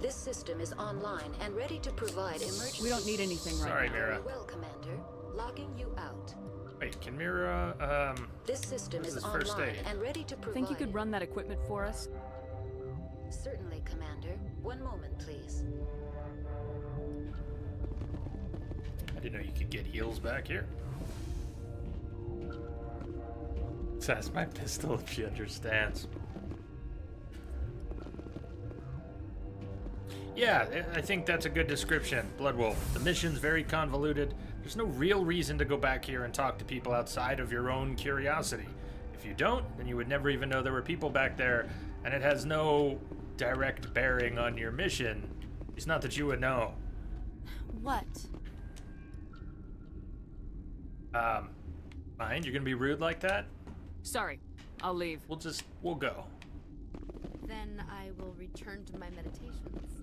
This system is online and ready to provide emergency. We don't need anything right Sorry, now. Mira. Well, Commander. Logging you out. Wait, can Mira, This system this is is first online aid. and ready to provide. Think you could run that equipment for us? Certainly, Commander. One moment, please. I didn't know you could get heals back here. That's my pistol if she understands. Yeah, I think that's a good description, Bloodwolf. The mission's very convoluted. There's no real reason to go back here and talk to people outside of your own curiosity. If you don't, then you would never even know there were people back there, and it has no direct bearing on your mission. It's not that you would know. What? Mind, you're gonna be rude like that? Sorry, I'll leave. We'll go. Then I will return to my meditations.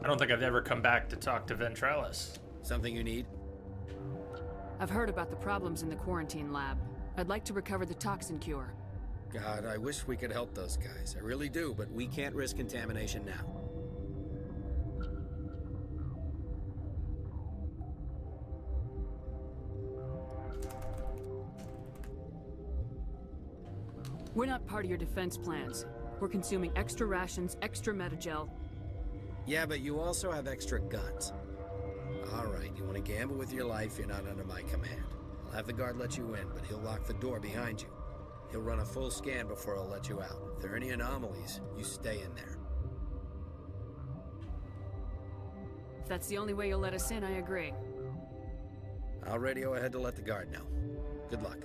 I don't think I've ever come back to talk to Ventralis. Something you need? I've heard about the problems in the quarantine lab. I'd like to recover the toxin cure. God, I wish we could help those guys. I really do, but we can't risk contamination now. We're not part of your defense plans. We're consuming extra rations, extra Metagel. Yeah, but you also have extra guns. All right, you want to gamble with your life, you're not under my command. I'll have the guard let you in, but he'll lock the door behind you. He'll run a full scan before he'll let you out. If there are any anomalies, you stay in there. If that's the only way you'll let us in, I agree. I'll radio ahead to let the guard know. Good luck.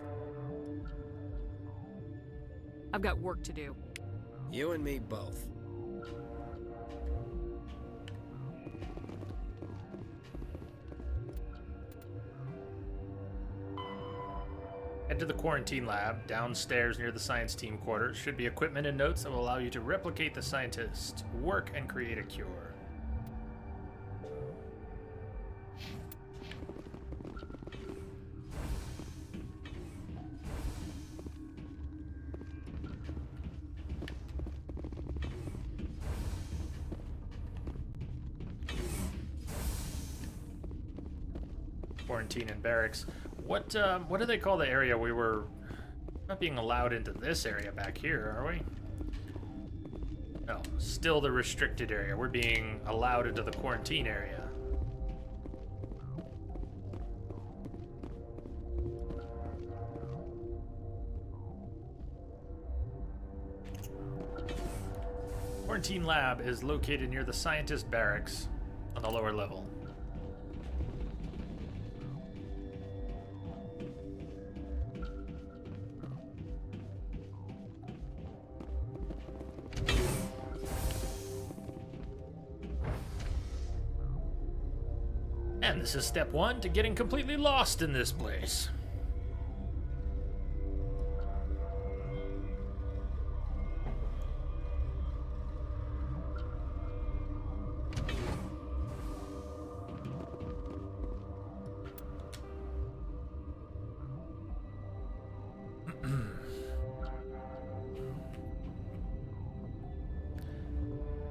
I've got work to do. You and me both. Head to the quarantine lab, downstairs near the science team quarters. Should be equipment and notes that will allow you to replicate the scientist's work and create a cure. Quarantine and barracks. What do they call the area we were not being allowed into this area back here, are we? No, still the restricted area. We're being allowed into the quarantine area. Quarantine lab is located near the scientist barracks on the lower level. And this is step one to getting completely lost in this place.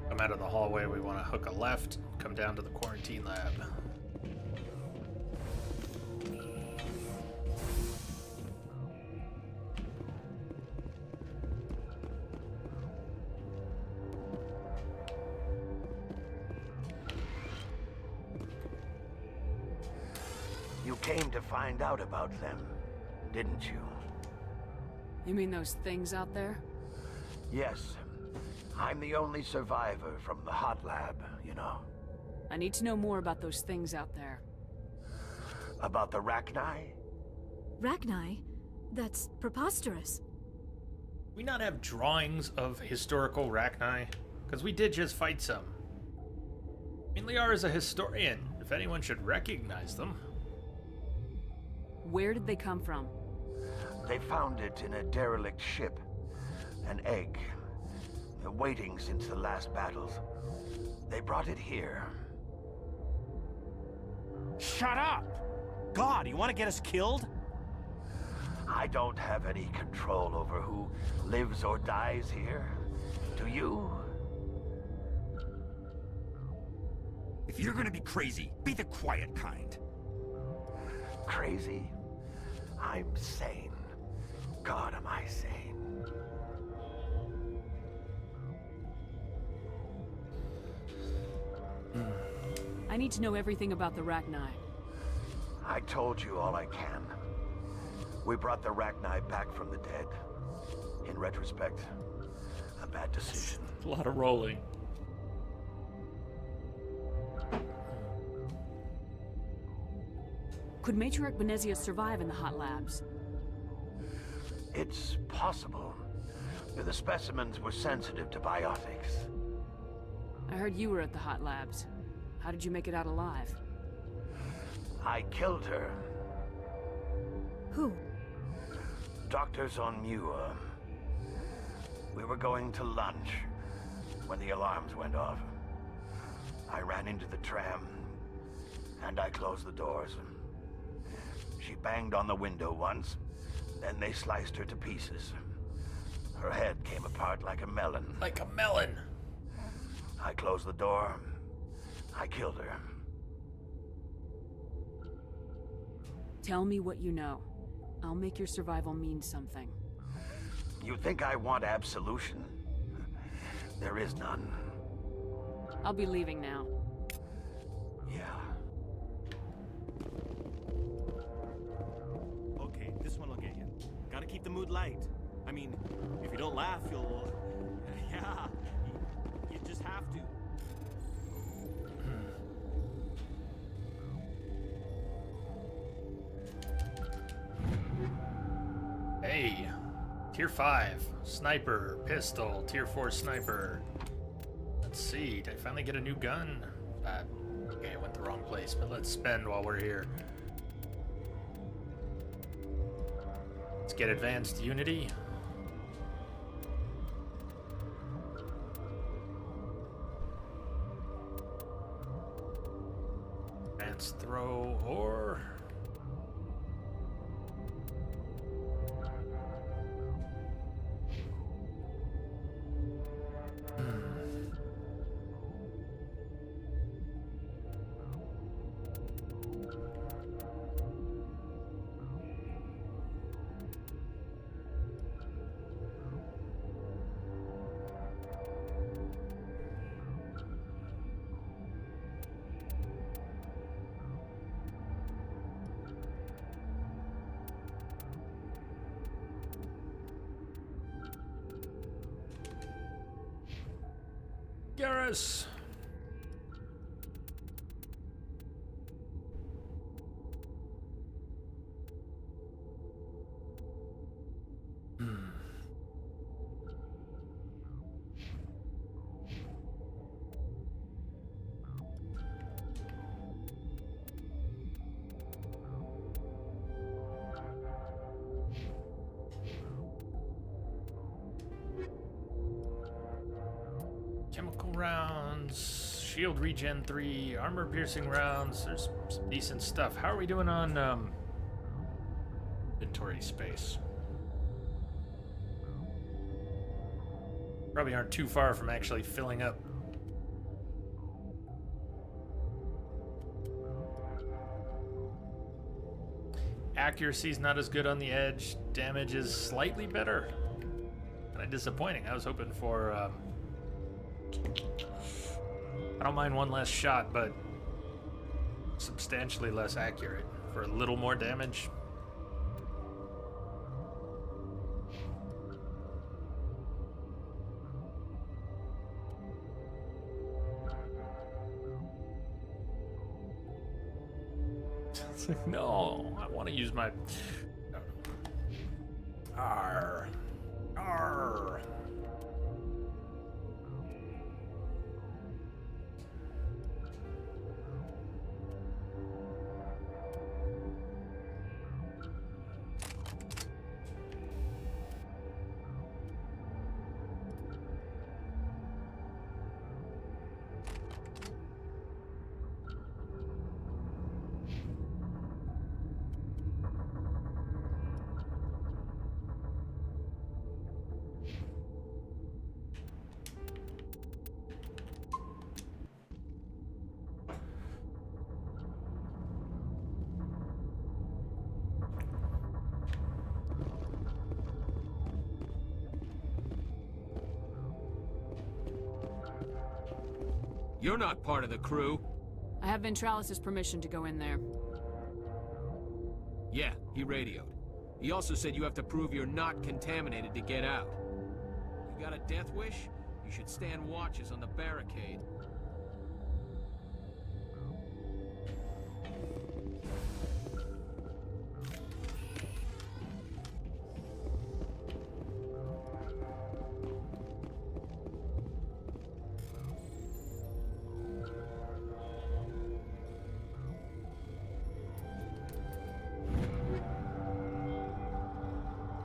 Come out of the hallway, we want to hook a left, come down to the quarantine lab. You came to find out about them, didn't you? You mean those things out there? Yes. I'm the only survivor from the hot lab, you know. I need to know more about those things out there. About the Rachni? Rachni? That's preposterous. We not have drawings of historical Rachni? Because we did just fight some. I mean, Liara is a historian. If anyone should recognize them. Where did they come from? They found it in a derelict ship. An egg. Waiting since the last battles. They brought it here. Shut up! God, you want to get us killed? I don't have any control over who lives or dies here. Do you? If you're gonna be crazy, be the quiet kind. Crazy? I'm sane. God, am I sane. need to know everything about the Rachni. I told you all I can. We brought the Rachni back from the dead. In retrospect, a bad decision. A lot of rolling. Could Matriarch Benezia survive in the hot labs? It's possible. The specimens were sensitive to biotics. I heard you were at the hot labs. How did you make it out alive? I killed her. Who? Doctors on Muir. We were going to lunch when the alarms went off. I ran into the tram, and I closed the doors. She banged on the window once, then they sliced her to pieces. Her head came apart like a melon. Like a melon! I closed the door. I killed her. Tell me what you know. I'll make your survival mean something. You think I want absolution? There is none. I'll be leaving now. Yeah. Okay, this one will get you. Gotta keep the mood light. I mean, if you don't laugh, you'll... yeah, you just have to. Hey, Tier 5, sniper, pistol, Tier 4 sniper. Let's see, did I finally get a new gun? Okay, I went the wrong place, but let's spend while we're here. Let's get advanced unity. Advanced throw or... Garrus! Chemical rounds, shield regen 3, armor piercing rounds. There's some decent stuff. How are we doing on inventory space? Probably aren't too far from actually filling up. Accuracy's not as good on the edge. Damage is slightly better. Kind of disappointing. I was hoping for I don't mind one less shot, but substantially less accurate for a little more damage. It's like, no, I want to use my... Arr. Arr. You're not part of the crew. I have Ventralis' permission to go in there. Yeah, he radioed. He also said you have to prove you're not contaminated to get out. You got a death wish? You should stand watches on the barricade.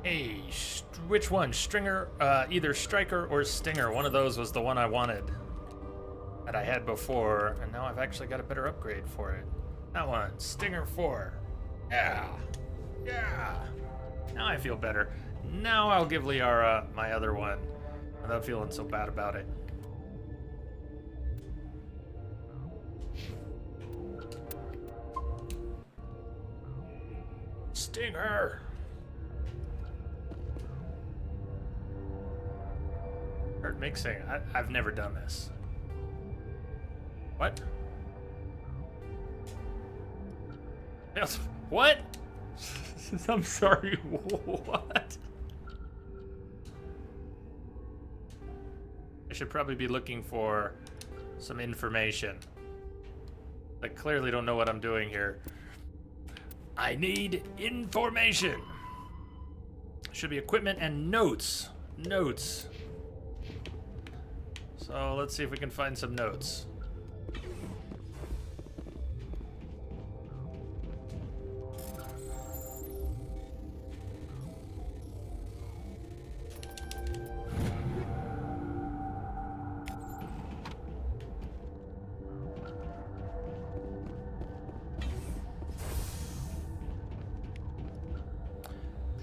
Hey, which one? Stringer, either Striker or Stinger. One of those was the one I wanted. That I had before, and now I've actually got a better upgrade for it. That one, Stinger 4. Yeah. Yeah. Now I feel better. Now I'll give Liara my other one without feeling so bad about it. Stinger! Hurt mixing. I've never done this. What? What? I'm sorry. What? I should probably be looking for some information. I clearly don't know what I'm doing here. I need information. Should be equipment and notes. Notes. So let's see if we can find some notes.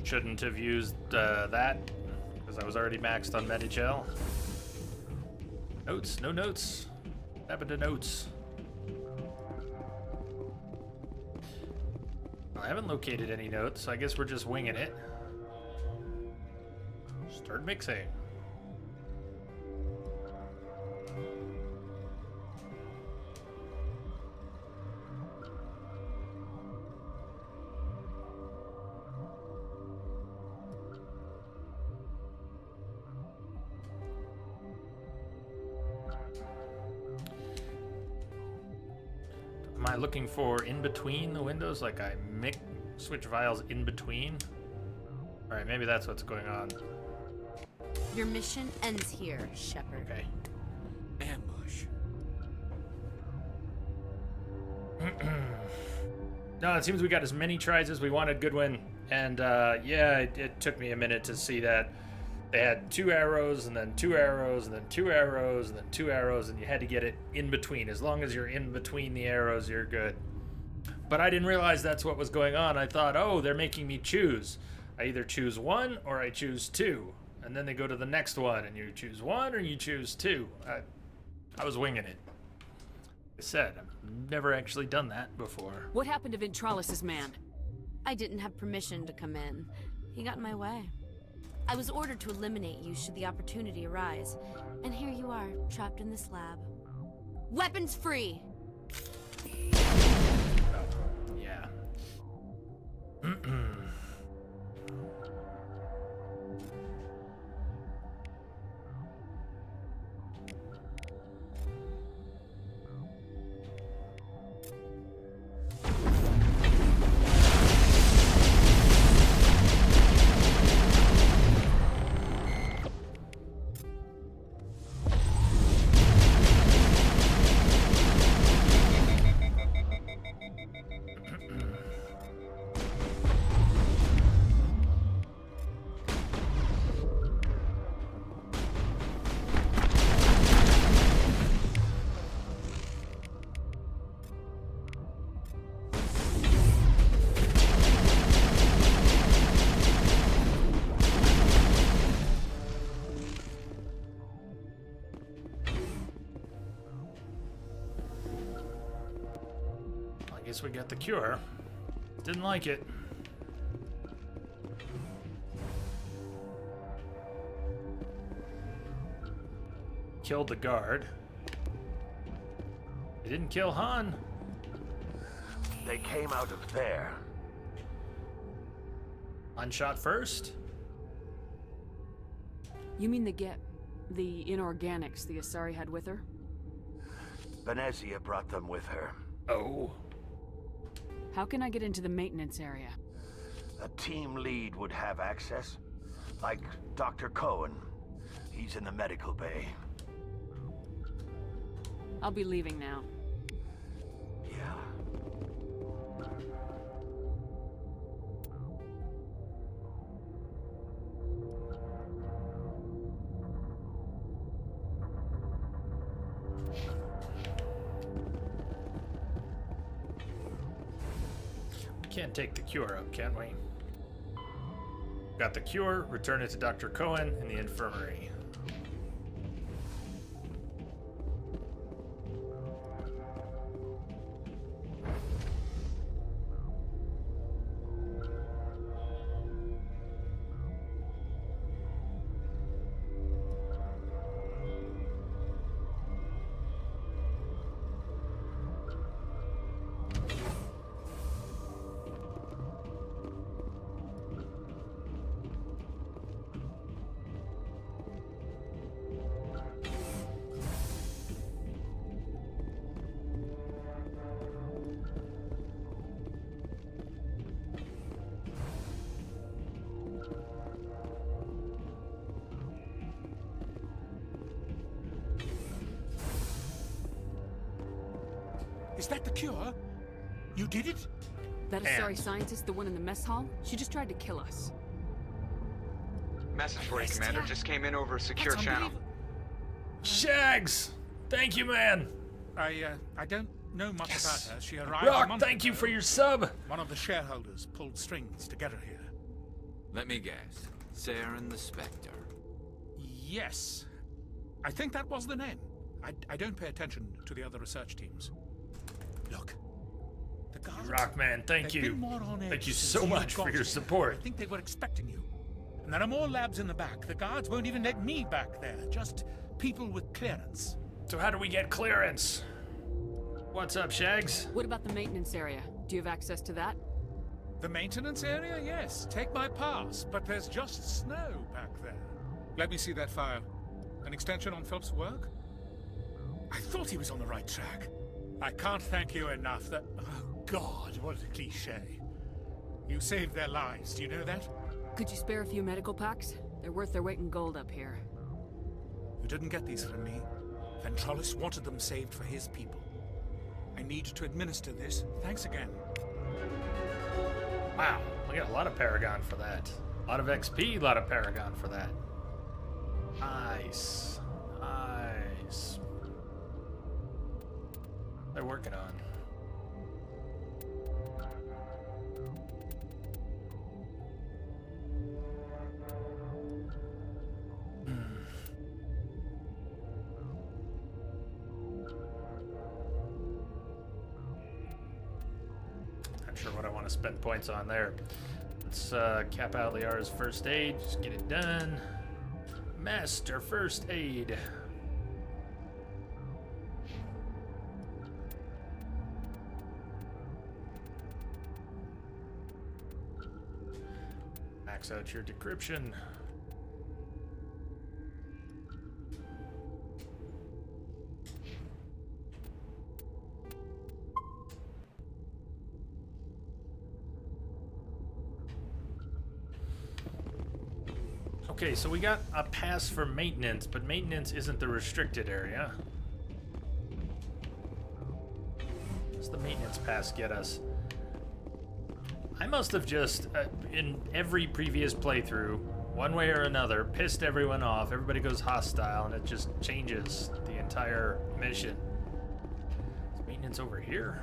Shouldn't have used that because I was already maxed on Medigel. Notes, no notes. What happened to notes? I haven't located any notes, so I guess we're just winging it. Start mixing. Am I looking for in between the windows? Like I switch vials in between? Alright, maybe that's what's going on. Your mission ends here, Shepard. Okay. Ambush. No, it seems we got as many tries as we wanted, Goodwin. And yeah, it took me a minute to see that they had 2 arrows, and then 2 arrows, and then 2 arrows, and then 2 arrows, and you had to get it in between. As long as you're in between the arrows, you're good. But I didn't realize that's what was going on. I thought, oh, they're making me choose. I either choose 1 or I choose 2. And then they go to the next one, and you choose 1 or you choose 2. I was winging it. Like I said, I've never actually done that before. What happened to Ventralis' man? I didn't have permission to come in. He got in my way. I was ordered to eliminate you should the opportunity arise. And here you are, trapped in this lab. Weapons free! Yeah. Guess we got the cure. Didn't like it. Killed the guard. They didn't kill Han. They came out of there. Han shot first? You mean the inorganics the Asari had with her? Venezia brought them with her. Oh. How can I get into the maintenance area? A team lead would have access. Like Dr. Cohen. He's in the medical bay. I'll be leaving now. Yeah. We can't take the cure up, can we? Got the cure, return it to Dr. Cohen in the infirmary. Is that the cure? You did it? That Asari scientist, the one in the mess hall? She just tried to kill us. Message for you, Commander. Just came in over a secure channel. Shags! Thank you, man! I don't know much about her. She arrived Rock, a month thank you ago. for your sub! One of the shareholders pulled strings to get her here. Let me guess. Saren the Spectre. Yes. I think that was the name. I don't pay attention to the other research teams. Look. The guards... Rockman, thank they've you. been more on edge Thank you since so much got for your here. support. I think they were expecting you. And there are more labs in the back. The guards won't even let me back there. Just people with clearance. So how do we get clearance? What's up, Shags? What about the maintenance area? Do you have access to that? The maintenance area? Yes. Take my pass. But there's just snow back there. Let me see that file. An extension on Phelps' work? I thought he was on the right track. I can't thank you enough that... Oh, God, what a cliche. You saved their lives, do you know that? Could you spare a few medical packs? They're worth their weight in gold up here. You didn't get these from me. Ventrollis wanted them saved for his people. I need to administer this. Thanks again. Wow, we got a lot of Paragon for that. A lot of XP, a lot of Paragon for that. Nice. Nice. They're working on. Not sure what I want to spend points on there. Let's cap out Liara's first aid. Just get it done. Master first aid. Max out your decryption. Okay, so we got a pass for maintenance, but maintenance isn't the restricted area. What's the maintenance pass get us? I must have just, in every previous playthrough, one way or another, pissed everyone off. Everybody goes hostile, and it just changes the entire mission. Is maintenance over here?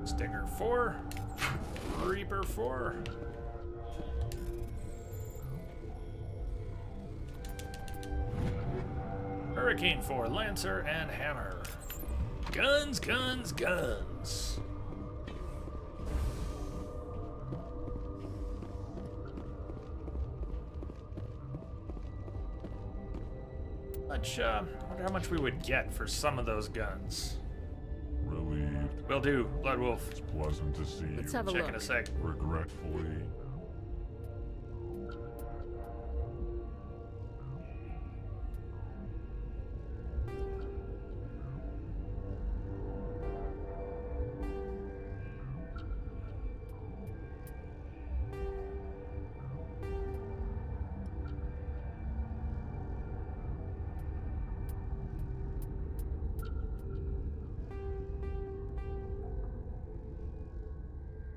Stinger 4, Reaper 4. Hurricane 4, Lancer, and Hammer. Guns, guns, guns. guns. I wonder how much we would get for some of those guns. Relieved. Will do, Blood Wolf. It's pleasant to see Let's you. have a Check look. in a sec. Regretfully.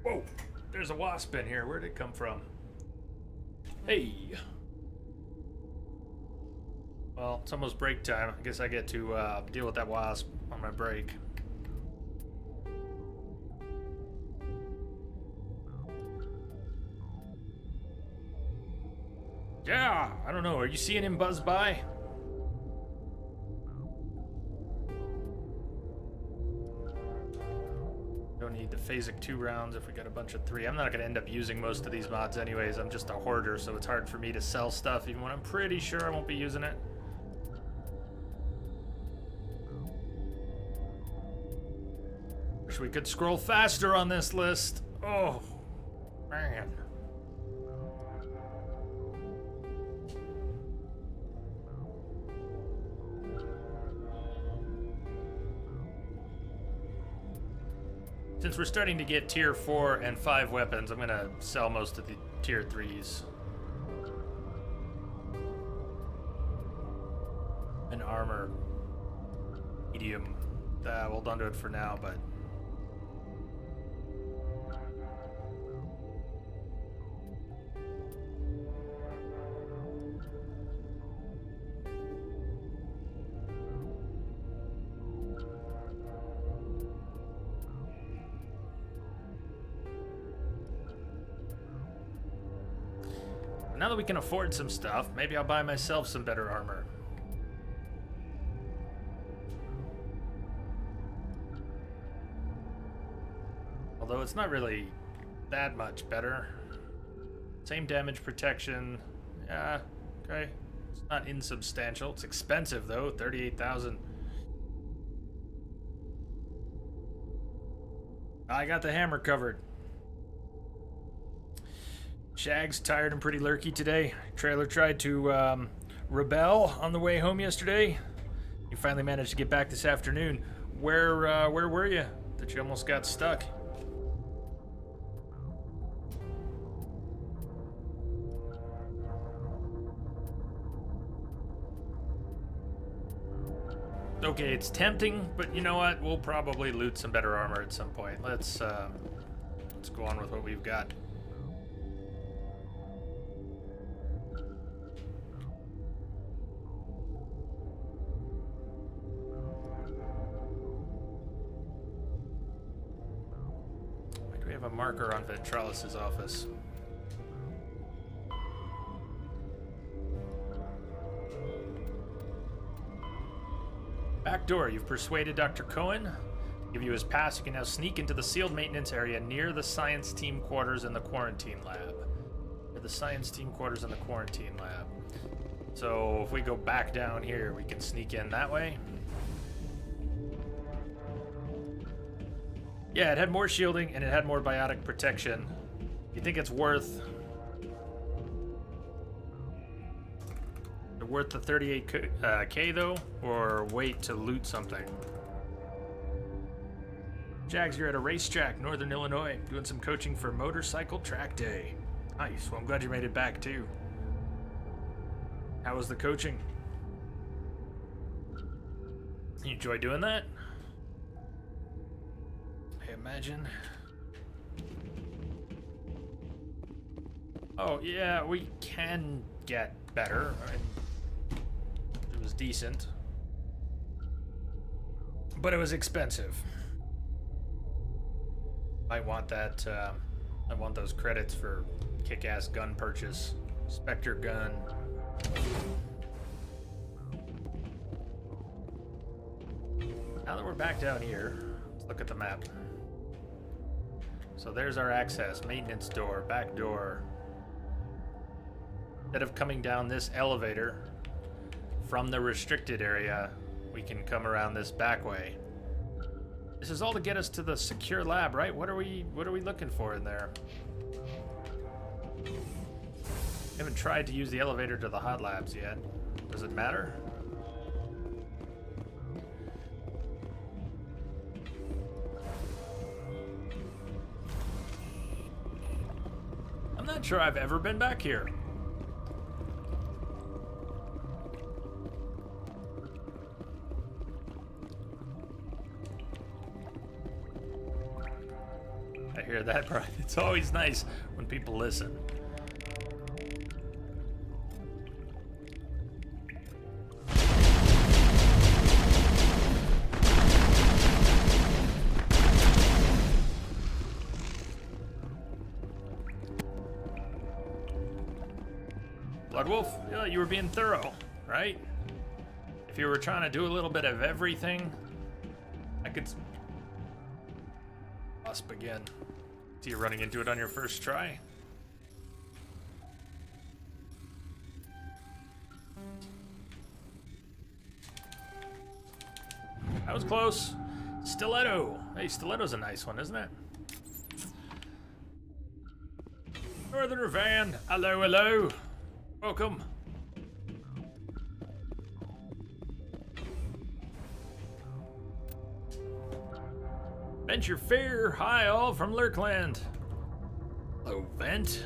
Whoa, there's a wasp in here. Where'd it come from? Hey. Well, it's almost break time. I guess I get to deal with that wasp on my break. Yeah, I don't know. Are you seeing him buzz by? Don't need the Phasic 2 rounds if we got a bunch of 3. I'm not going to end up using most of these mods anyways. I'm just a hoarder, so it's hard for me to sell stuff even when I'm pretty sure I won't be using it. Wish we could scroll faster on this list. Oh, man. Since we're starting to get tier 4 and 5 weapons, I'm gonna sell most of the tier 3s. And armor. Medium. We'll don't do it for now, but... Now that we can afford some stuff, maybe I'll buy myself some better armor. Although it's not really that much better. Same damage protection. Yeah, okay. It's not insubstantial. It's expensive though, 38,000. I got the hammer covered. Shag's tired and pretty lurky today. Trailer tried to rebel on the way home yesterday. You finally managed to get back this afternoon. Where were you? That you almost got stuck. Okay, it's tempting, but you know what? We'll probably loot some better armor at some point. Let's go on with what we've got. Do we have a marker on Ventralis' office? Back door. You've persuaded Dr. Cohen. Give you his pass. You can now sneak into the sealed maintenance area near the science team quarters and the quarantine lab. Near the science team quarters and the quarantine lab. So if we go back down here, we can sneak in that way. Yeah, it had more shielding and it had more biotic protection. You think it's worth the 38k though, or wait to loot something? Jags, you're at a racetrack, Northern Illinois, doing some coaching for Motorcycle Track Day. Nice. Well, I'm glad you made it back too. How was the coaching? You enjoy doing that? I imagine. Oh yeah, we can get better. I mean, it was decent, but it was expensive. Might want that. I want those credits for kick-ass gun purchase. Spectre gun. Now that we're back down here, let's look at the map. So there's our access. Maintenance door, back door. Instead of coming down this elevator from the restricted area, we can come around this back way. This is all to get us to the secure lab, right? What are we looking for in there? Haven't tried to use the elevator to the hot labs yet. Does it matter? I'm not sure I've ever been back here. I hear that, Brian. It's always nice when people listen. Bloodwolf, yeah, you were being thorough, right? If you were trying to do a little bit of everything, I could... Wasp again. So you're running into it on your first try? That was close. Stiletto. Hey, Stiletto's a nice one, isn't it? Northerner Van. Hello, hello. Welcome. Venture Fair. Hi, all from Lurkland. Hello, Vent.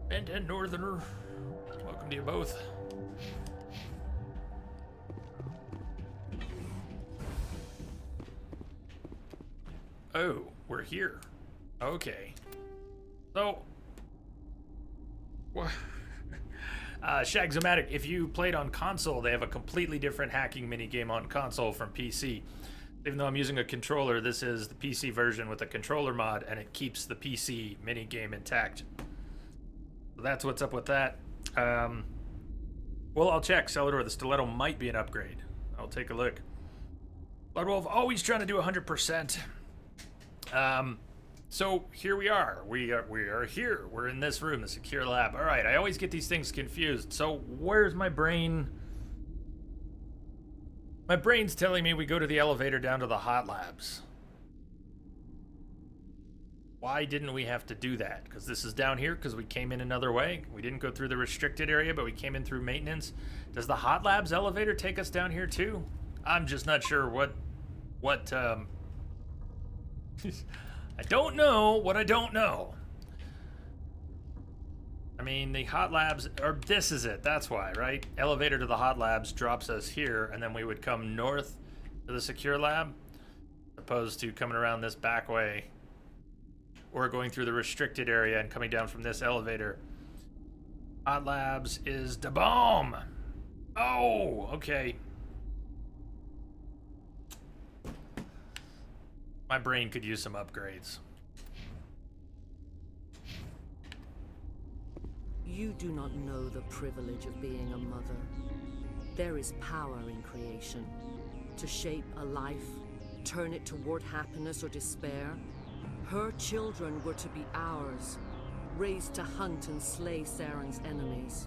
Vent and Northerner. Welcome to you both. Oh, we're here. Okay. So, Shagzomatic, if you played on console, they have a completely different hacking minigame on console from PC. Even though I'm using a controller, this is the PC version with a controller mod, and it keeps the PC minigame intact. So that's what's up with that. Well, I'll check. Celador, the Stiletto might be an upgrade. I'll take a look. Bloodwolf, always trying to do 100%. So here we are. We are here. We're in this room, the secure lab. All right, I always get these things confused. So where's my brain? My brain's telling me we go to the elevator down to the hot labs. Why didn't we have to do that? Because this is down here because we came in another way. We didn't go through the restricted area, but we came in through maintenance. Does the hot labs elevator take us down here too? I'm just not sure what I don't know what I don't know. I mean, the hot labs, or this is it, that's why, right? Elevator to the hot labs drops us here, and then we would come north to the secure lab, opposed to coming around this back way, or going through the restricted area and coming down from this elevator. Hot labs is the bomb. Oh, okay. My brain could use some upgrades. You do not know the privilege of being a mother. There is power in creation. To shape a life, turn it toward happiness or despair. Her children were to be ours, raised to hunt and slay Saren's enemies.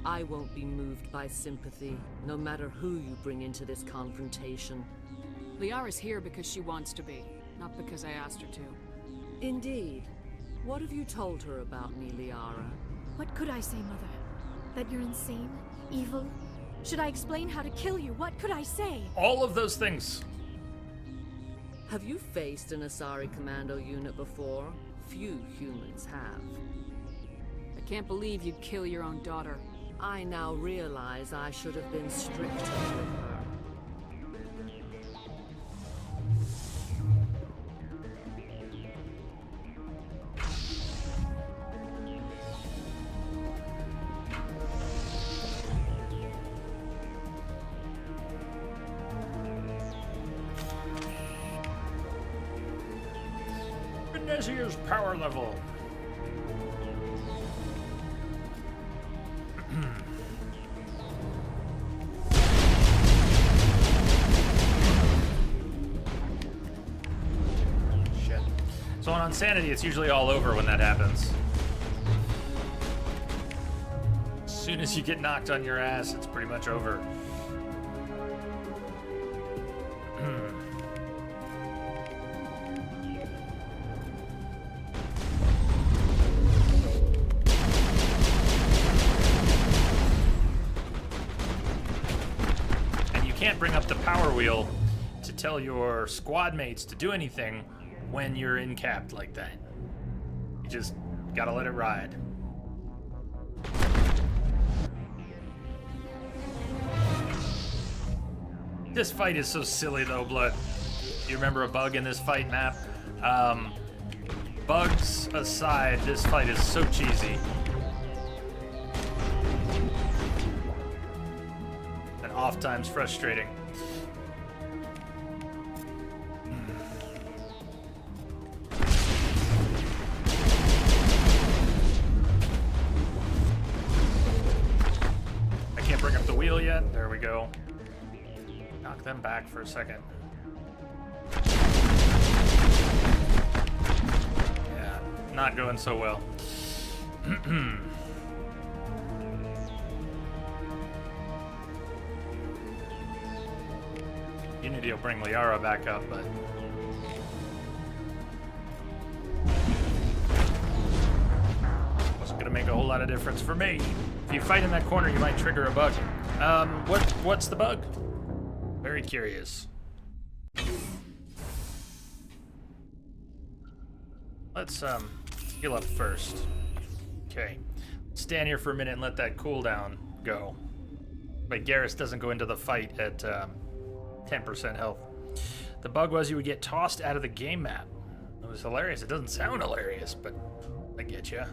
I won't be moved by sympathy, no matter who you bring into this confrontation. Liara's here because she wants to be, not because I asked her to. Indeed. What have you told her about me, Liara? What could I say, Mother? That you're insane? Evil? Should I explain how to kill you? What could I say? All of those things. Have you faced an Asari commando unit before? Few humans have. I can't believe you'd kill your own daughter. I now realize I should have been stricter with her. Benesia's power level. So on Insanity, it's usually all over when that happens. As soon as you get knocked on your ass, it's pretty much over. And you can't bring up the power wheel to tell your squad mates to do anything when you're in capped like that. You just gotta let it ride. This fight is so silly though, Blood. You remember a bug in this fight map? Bugs aside, this fight is so cheesy. And oft times frustrating. I can't bring up the wheel yet. There we go. Knock them back for a second. Yeah, not going so well. Unity will bring Liara back up, but... wasn't gonna make a whole lot of difference for me. If you fight in that corner, you might trigger a bug. What's the bug? Very curious. Let's heal up first. Okay. Stand here for a minute and let that cooldown go. But Garrus doesn't go into the fight at 10% health. The bug was you would get tossed out of the game map. It was hilarious. It doesn't sound hilarious, but I get ya.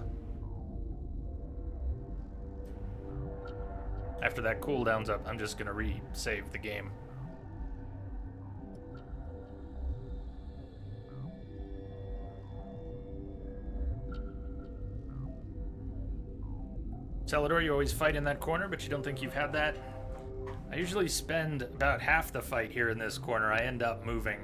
After that cooldown's up, I'm just gonna re-save the game. Celador, you always fight in that corner, but you don't think you've had that? I usually spend about half the fight here in this corner. I end up moving.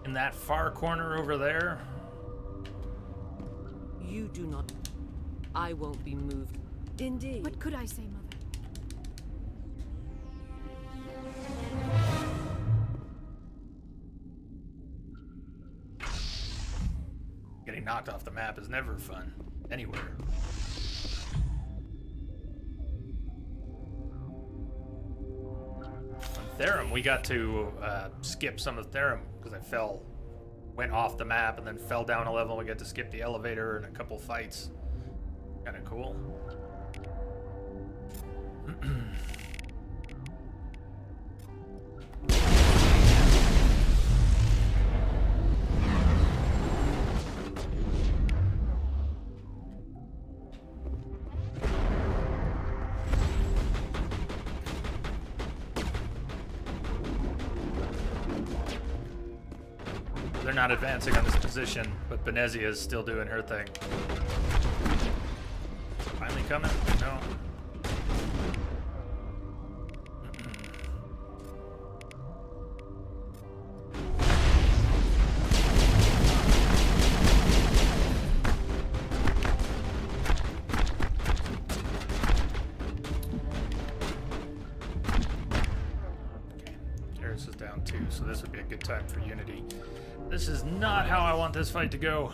In that far corner over there. You do not. I won't be moved. Indeed. What could I say, Mother? Getting knocked off the map is never fun. Anywhere. On Therum, we got to skip some of Therum because I went off the map and then fell down a level. We got to skip the elevator and a couple fights. Kind of cool. They're not advancing on this position, but Benezia is still doing her thing. Finally coming? No. Okay, Garrus is down too, so this would be a good time for Unity. This is not how I want this fight to go.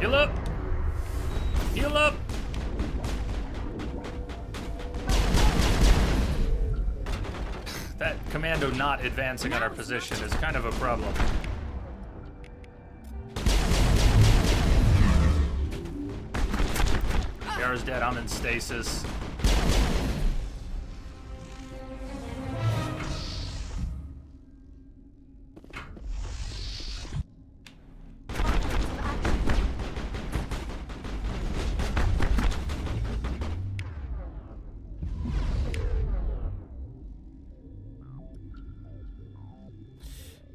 Heal up! Heal up! That commando not advancing on our position is kind of a problem. Yara's dead, I'm in stasis.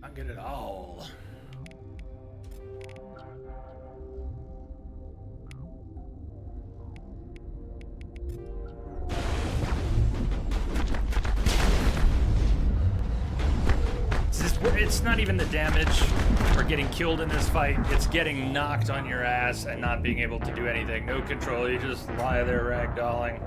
Not good at all. it's not even the damage or getting killed in this fight. It's getting knocked on your ass and not being able to do anything. No control. You just lie there ragdolling.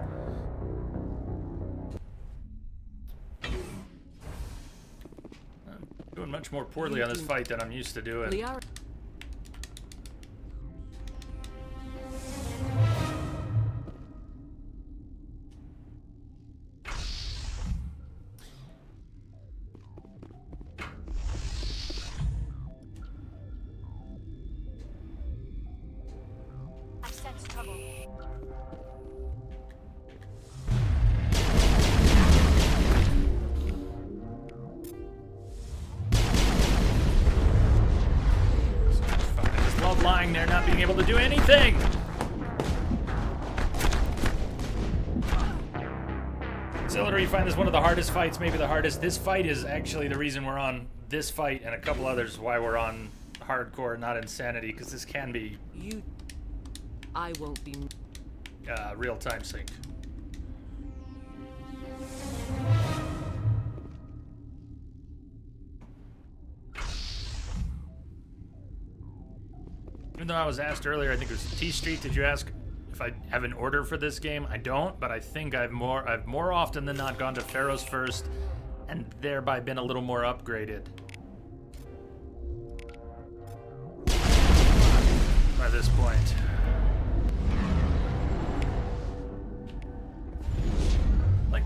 I'm doing much more poorly on this fight than I'm used to doing. Liara. Lying there, not being able to do anything. Auxiliary, you find this one of the hardest fights, maybe the hardest. This fight is actually the reason we're on this fight and a couple others why we're on hardcore, not insanity, because this can be I won't be real-time sync. Even though I was asked earlier, I think it was T Street, did you ask if I have an order for this game? I don't, but I think I've more often than not gone to Pharaoh's first and thereby been a little more upgraded by this point. Like,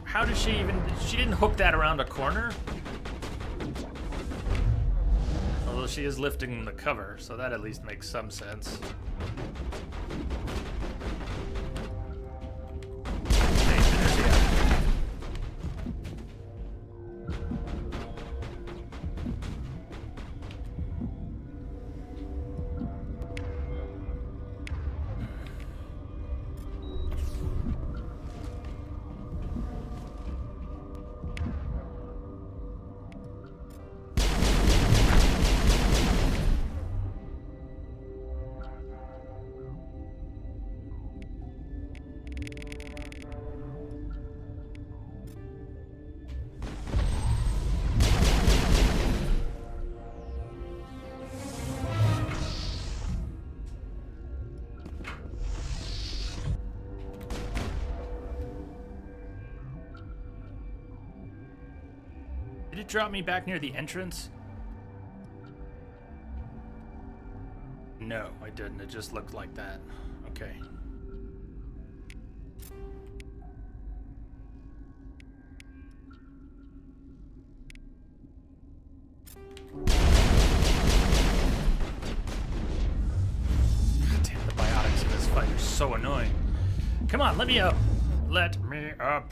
how did she didn't hook that around a corner? Although she is lifting the cover, so that at least makes some sense. Did it drop me back near the entrance? No, I didn't. It just looked like that. Okay. Damn, the biotics in this fight are so annoying. Come on, let me up. Let me up.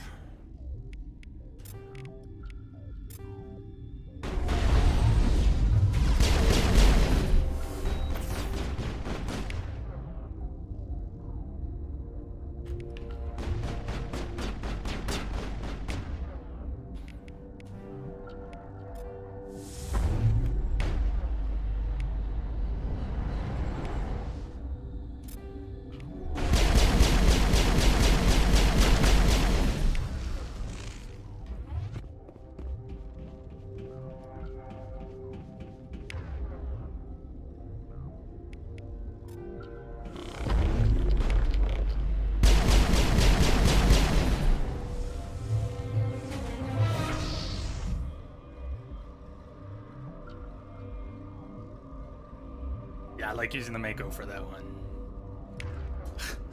Yeah, I like using the Mako for that one.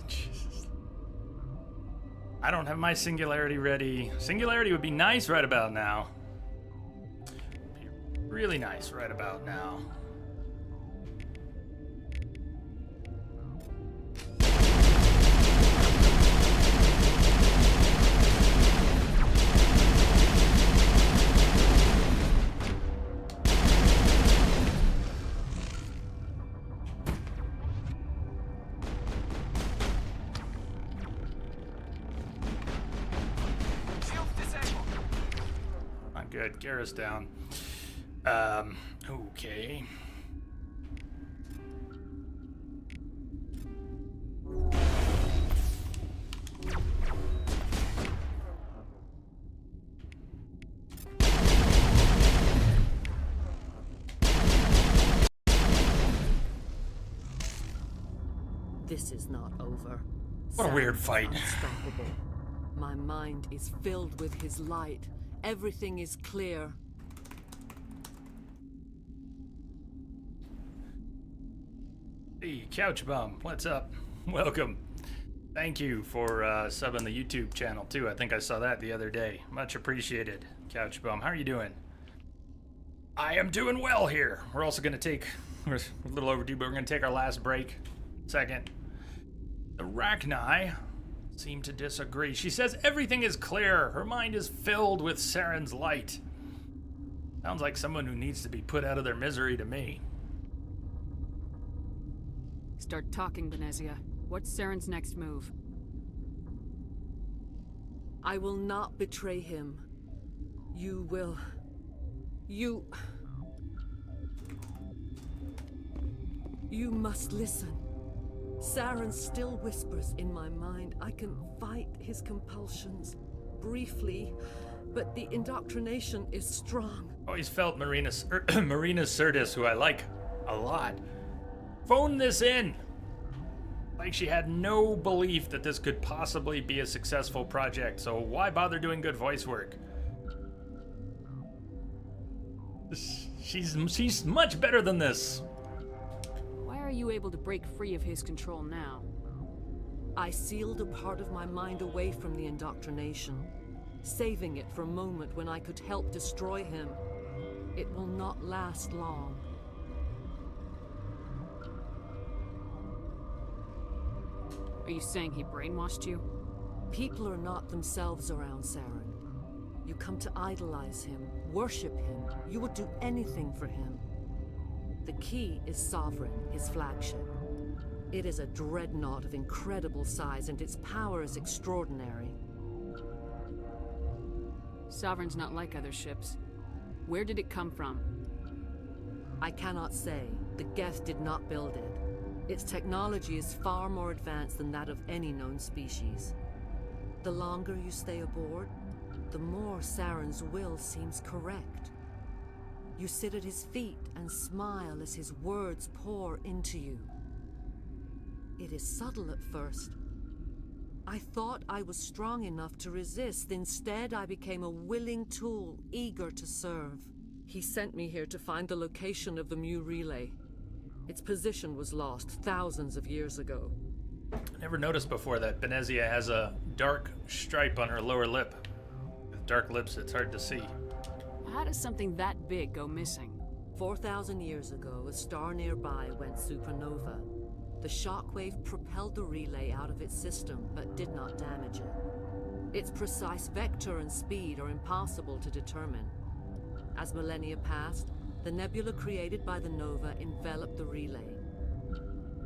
Jesus. I don't have my Singularity ready. Singularity would be nice right about now. Really nice right about now. Good, Garrus down. Okay. This is not over. What a weird Saren's fight. Unstoppable. My mind is filled with his light. Everything is clear. Hey, Couch Bum, what's up? Welcome. Thank you for subbing the YouTube channel too. I think I saw that the other day. Much appreciated, Couch Bum. How are you doing? I am doing well here. We're also going to take, we're a little overdue, but we're going to take our last break. Second. The Rachni seem to disagree. She says everything is clear. Her mind is filled with Saren's light. Sounds like someone who needs to be put out of their misery to me. Start talking, Benezia. What's Saren's next move? I will not betray him. You will... You must listen. Saren still whispers in my mind. I can fight his compulsions briefly, but the indoctrination is strong. Always felt Marina Sirtis, who I like a lot, phone this in. Like she had no belief that this could possibly be a successful project, so why bother doing good voice work? She's much better than this. Why are you able to break free of his control now? I sealed a part of my mind away from the indoctrination, saving it for a moment when I could help destroy him. It will not last long. Are you saying he brainwashed you? People are not themselves around Saren. You come to idolize him, worship him. You would do anything for him. The key is Sovereign, his flagship. It is a dreadnought of incredible size, and its power is extraordinary. Sovereign's not like other ships. Where did it come from? I cannot say. The Geth did not build it. Its technology is far more advanced than that of any known species. The longer you stay aboard, the more Saren's will seems correct. You sit at his feet and smile as his words pour into you. It is subtle at first. I thought I was strong enough to resist. Instead, I became a willing tool, eager to serve. He sent me here to find the location of the Mu relay. Its position was lost thousands of years ago. Never noticed before that Benezia has a dark stripe on her lower lip. With dark lips, it's hard to see. How does something that big go missing? 4,000 years ago, a star nearby went supernova. The shockwave propelled the relay out of its system, but did not damage it. Its precise vector and speed are impossible to determine. As millennia passed, the nebula created by the nova enveloped the relay.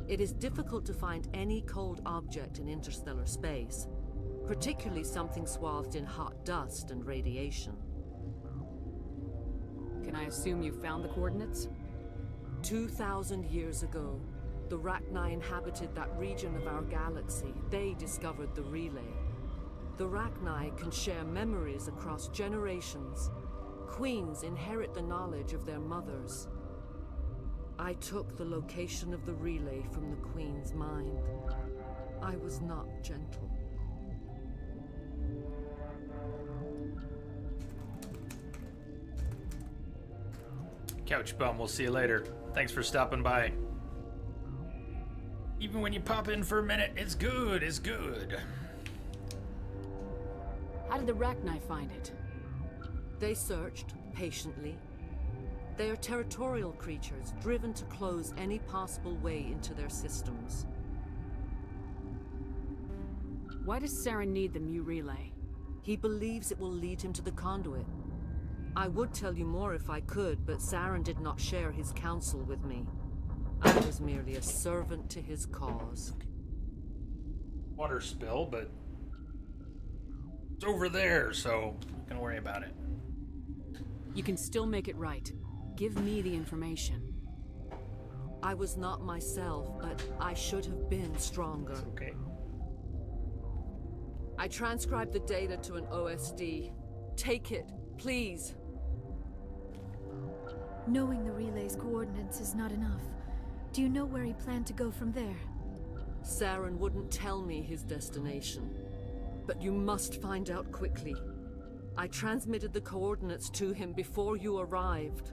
It is difficult to find any cold object in interstellar space, particularly something swathed in hot dust and radiation. Can I assume you found the coordinates? 2,000 years ago, the Rachni inhabited that region of our galaxy. They discovered the relay. The Rachni can share memories across generations. Queens inherit the knowledge of their mothers. I took the location of the relay from the Queen's mind. I was not gentle. Couch Bum, we'll see you later. Thanks for stopping by. Even when you pop in for a minute, it's good, it's good. How did the Rachni find it? They searched, patiently. They are territorial creatures, driven to close any possible way into their systems. Why does Saren need the Mu relay? He believes it will lead him to the conduit. I would tell you more if I could, but Saren did not share his counsel with me. I was merely a servant to his cause. Water spill, but it's over there, so you can worry about it. You can still make it right. Give me the information. I was not myself, but I should have been stronger. It's okay. I transcribed the data to an OSD. Take it, please. Knowing the relay's coordinates is not enough. Do you know where he planned to go from there? Saren wouldn't tell me his destination. But you must find out quickly. I transmitted the coordinates to him before you arrived.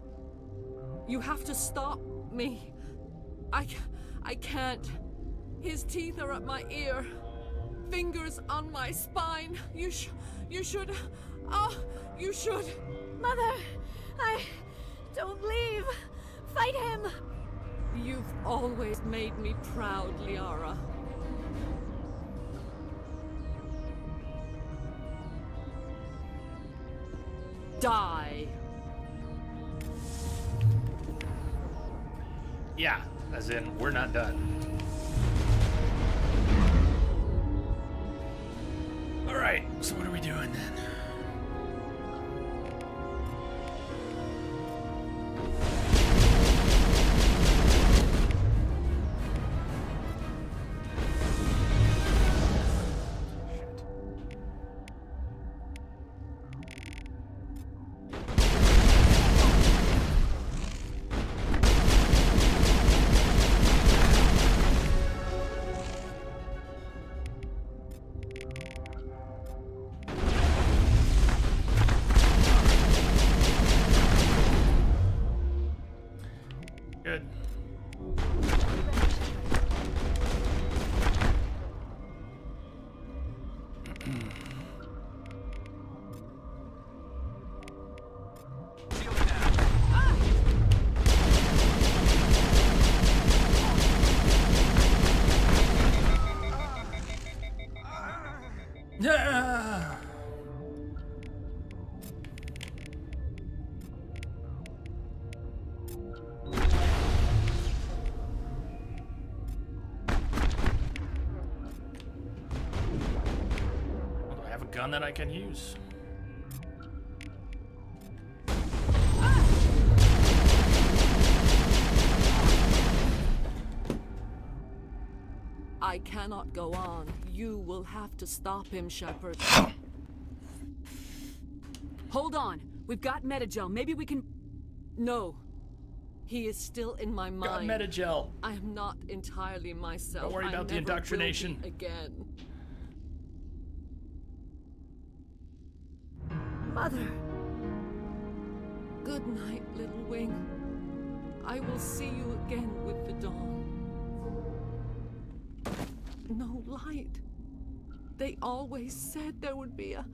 You have to stop me. I can't. His teeth are at my ear. Fingers on my spine. You should... Oh, you should... Mother, don't leave. Fight him. You've always made me proud, Liara. Die. Yeah, as in, we're not done. Alright, so what are we doing then? Good. Yeah. Do I have a gun that I can use? I cannot go on. You will have to stop him, Shepard. Hold on. We've got Metagel. Maybe we can... No. He is still in my mind. Got Metagel. I am not entirely myself. Don't worry about the indoctrination. Again. Mother. Good night, little wing. I will see you again with the dawn. No light. They always said there would be a...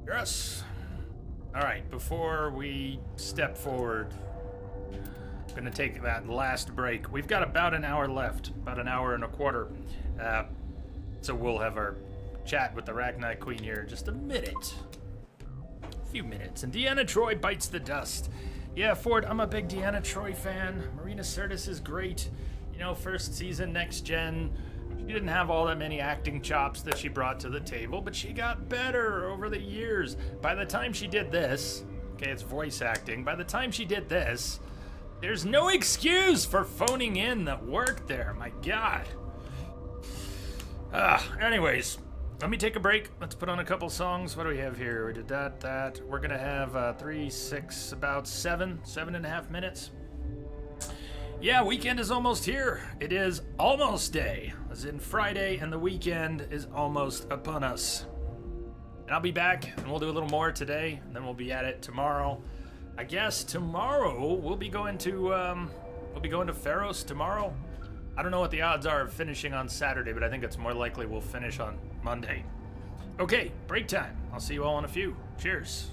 Yes. All right, before we step forward, I'm gonna take that last break. We've got about an hour left, about an hour and a quarter. So we'll have our chat with the Arachnite Queen here in just a minute. A few minutes. And Deanna Troi bites the dust. Yeah, Ford, I'm a big Deanna Troi fan. Marina Sirtis is great. You know, first season, next gen. She didn't have all that many acting chops that she brought to the table, but she got better over the years. By the time she did this, okay, it's voice acting. By the time she did this, there's no excuse for phoning in that work there. My God. Anyways, let me take a break. Let's put on a couple songs. What do we have here? We did that. We're gonna have 3, 6, about 7.5 minutes. Yeah, weekend is almost here. It is almost day, as in Friday, and the weekend is almost upon us. And I'll be back, and we'll do a little more today, and then we'll be at it tomorrow. I guess tomorrow we'll be going to Pharos tomorrow. I don't know what the odds are of finishing on Saturday, but I think it's more likely we'll finish on Monday. Okay, break time. I'll see you all in a few. Cheers.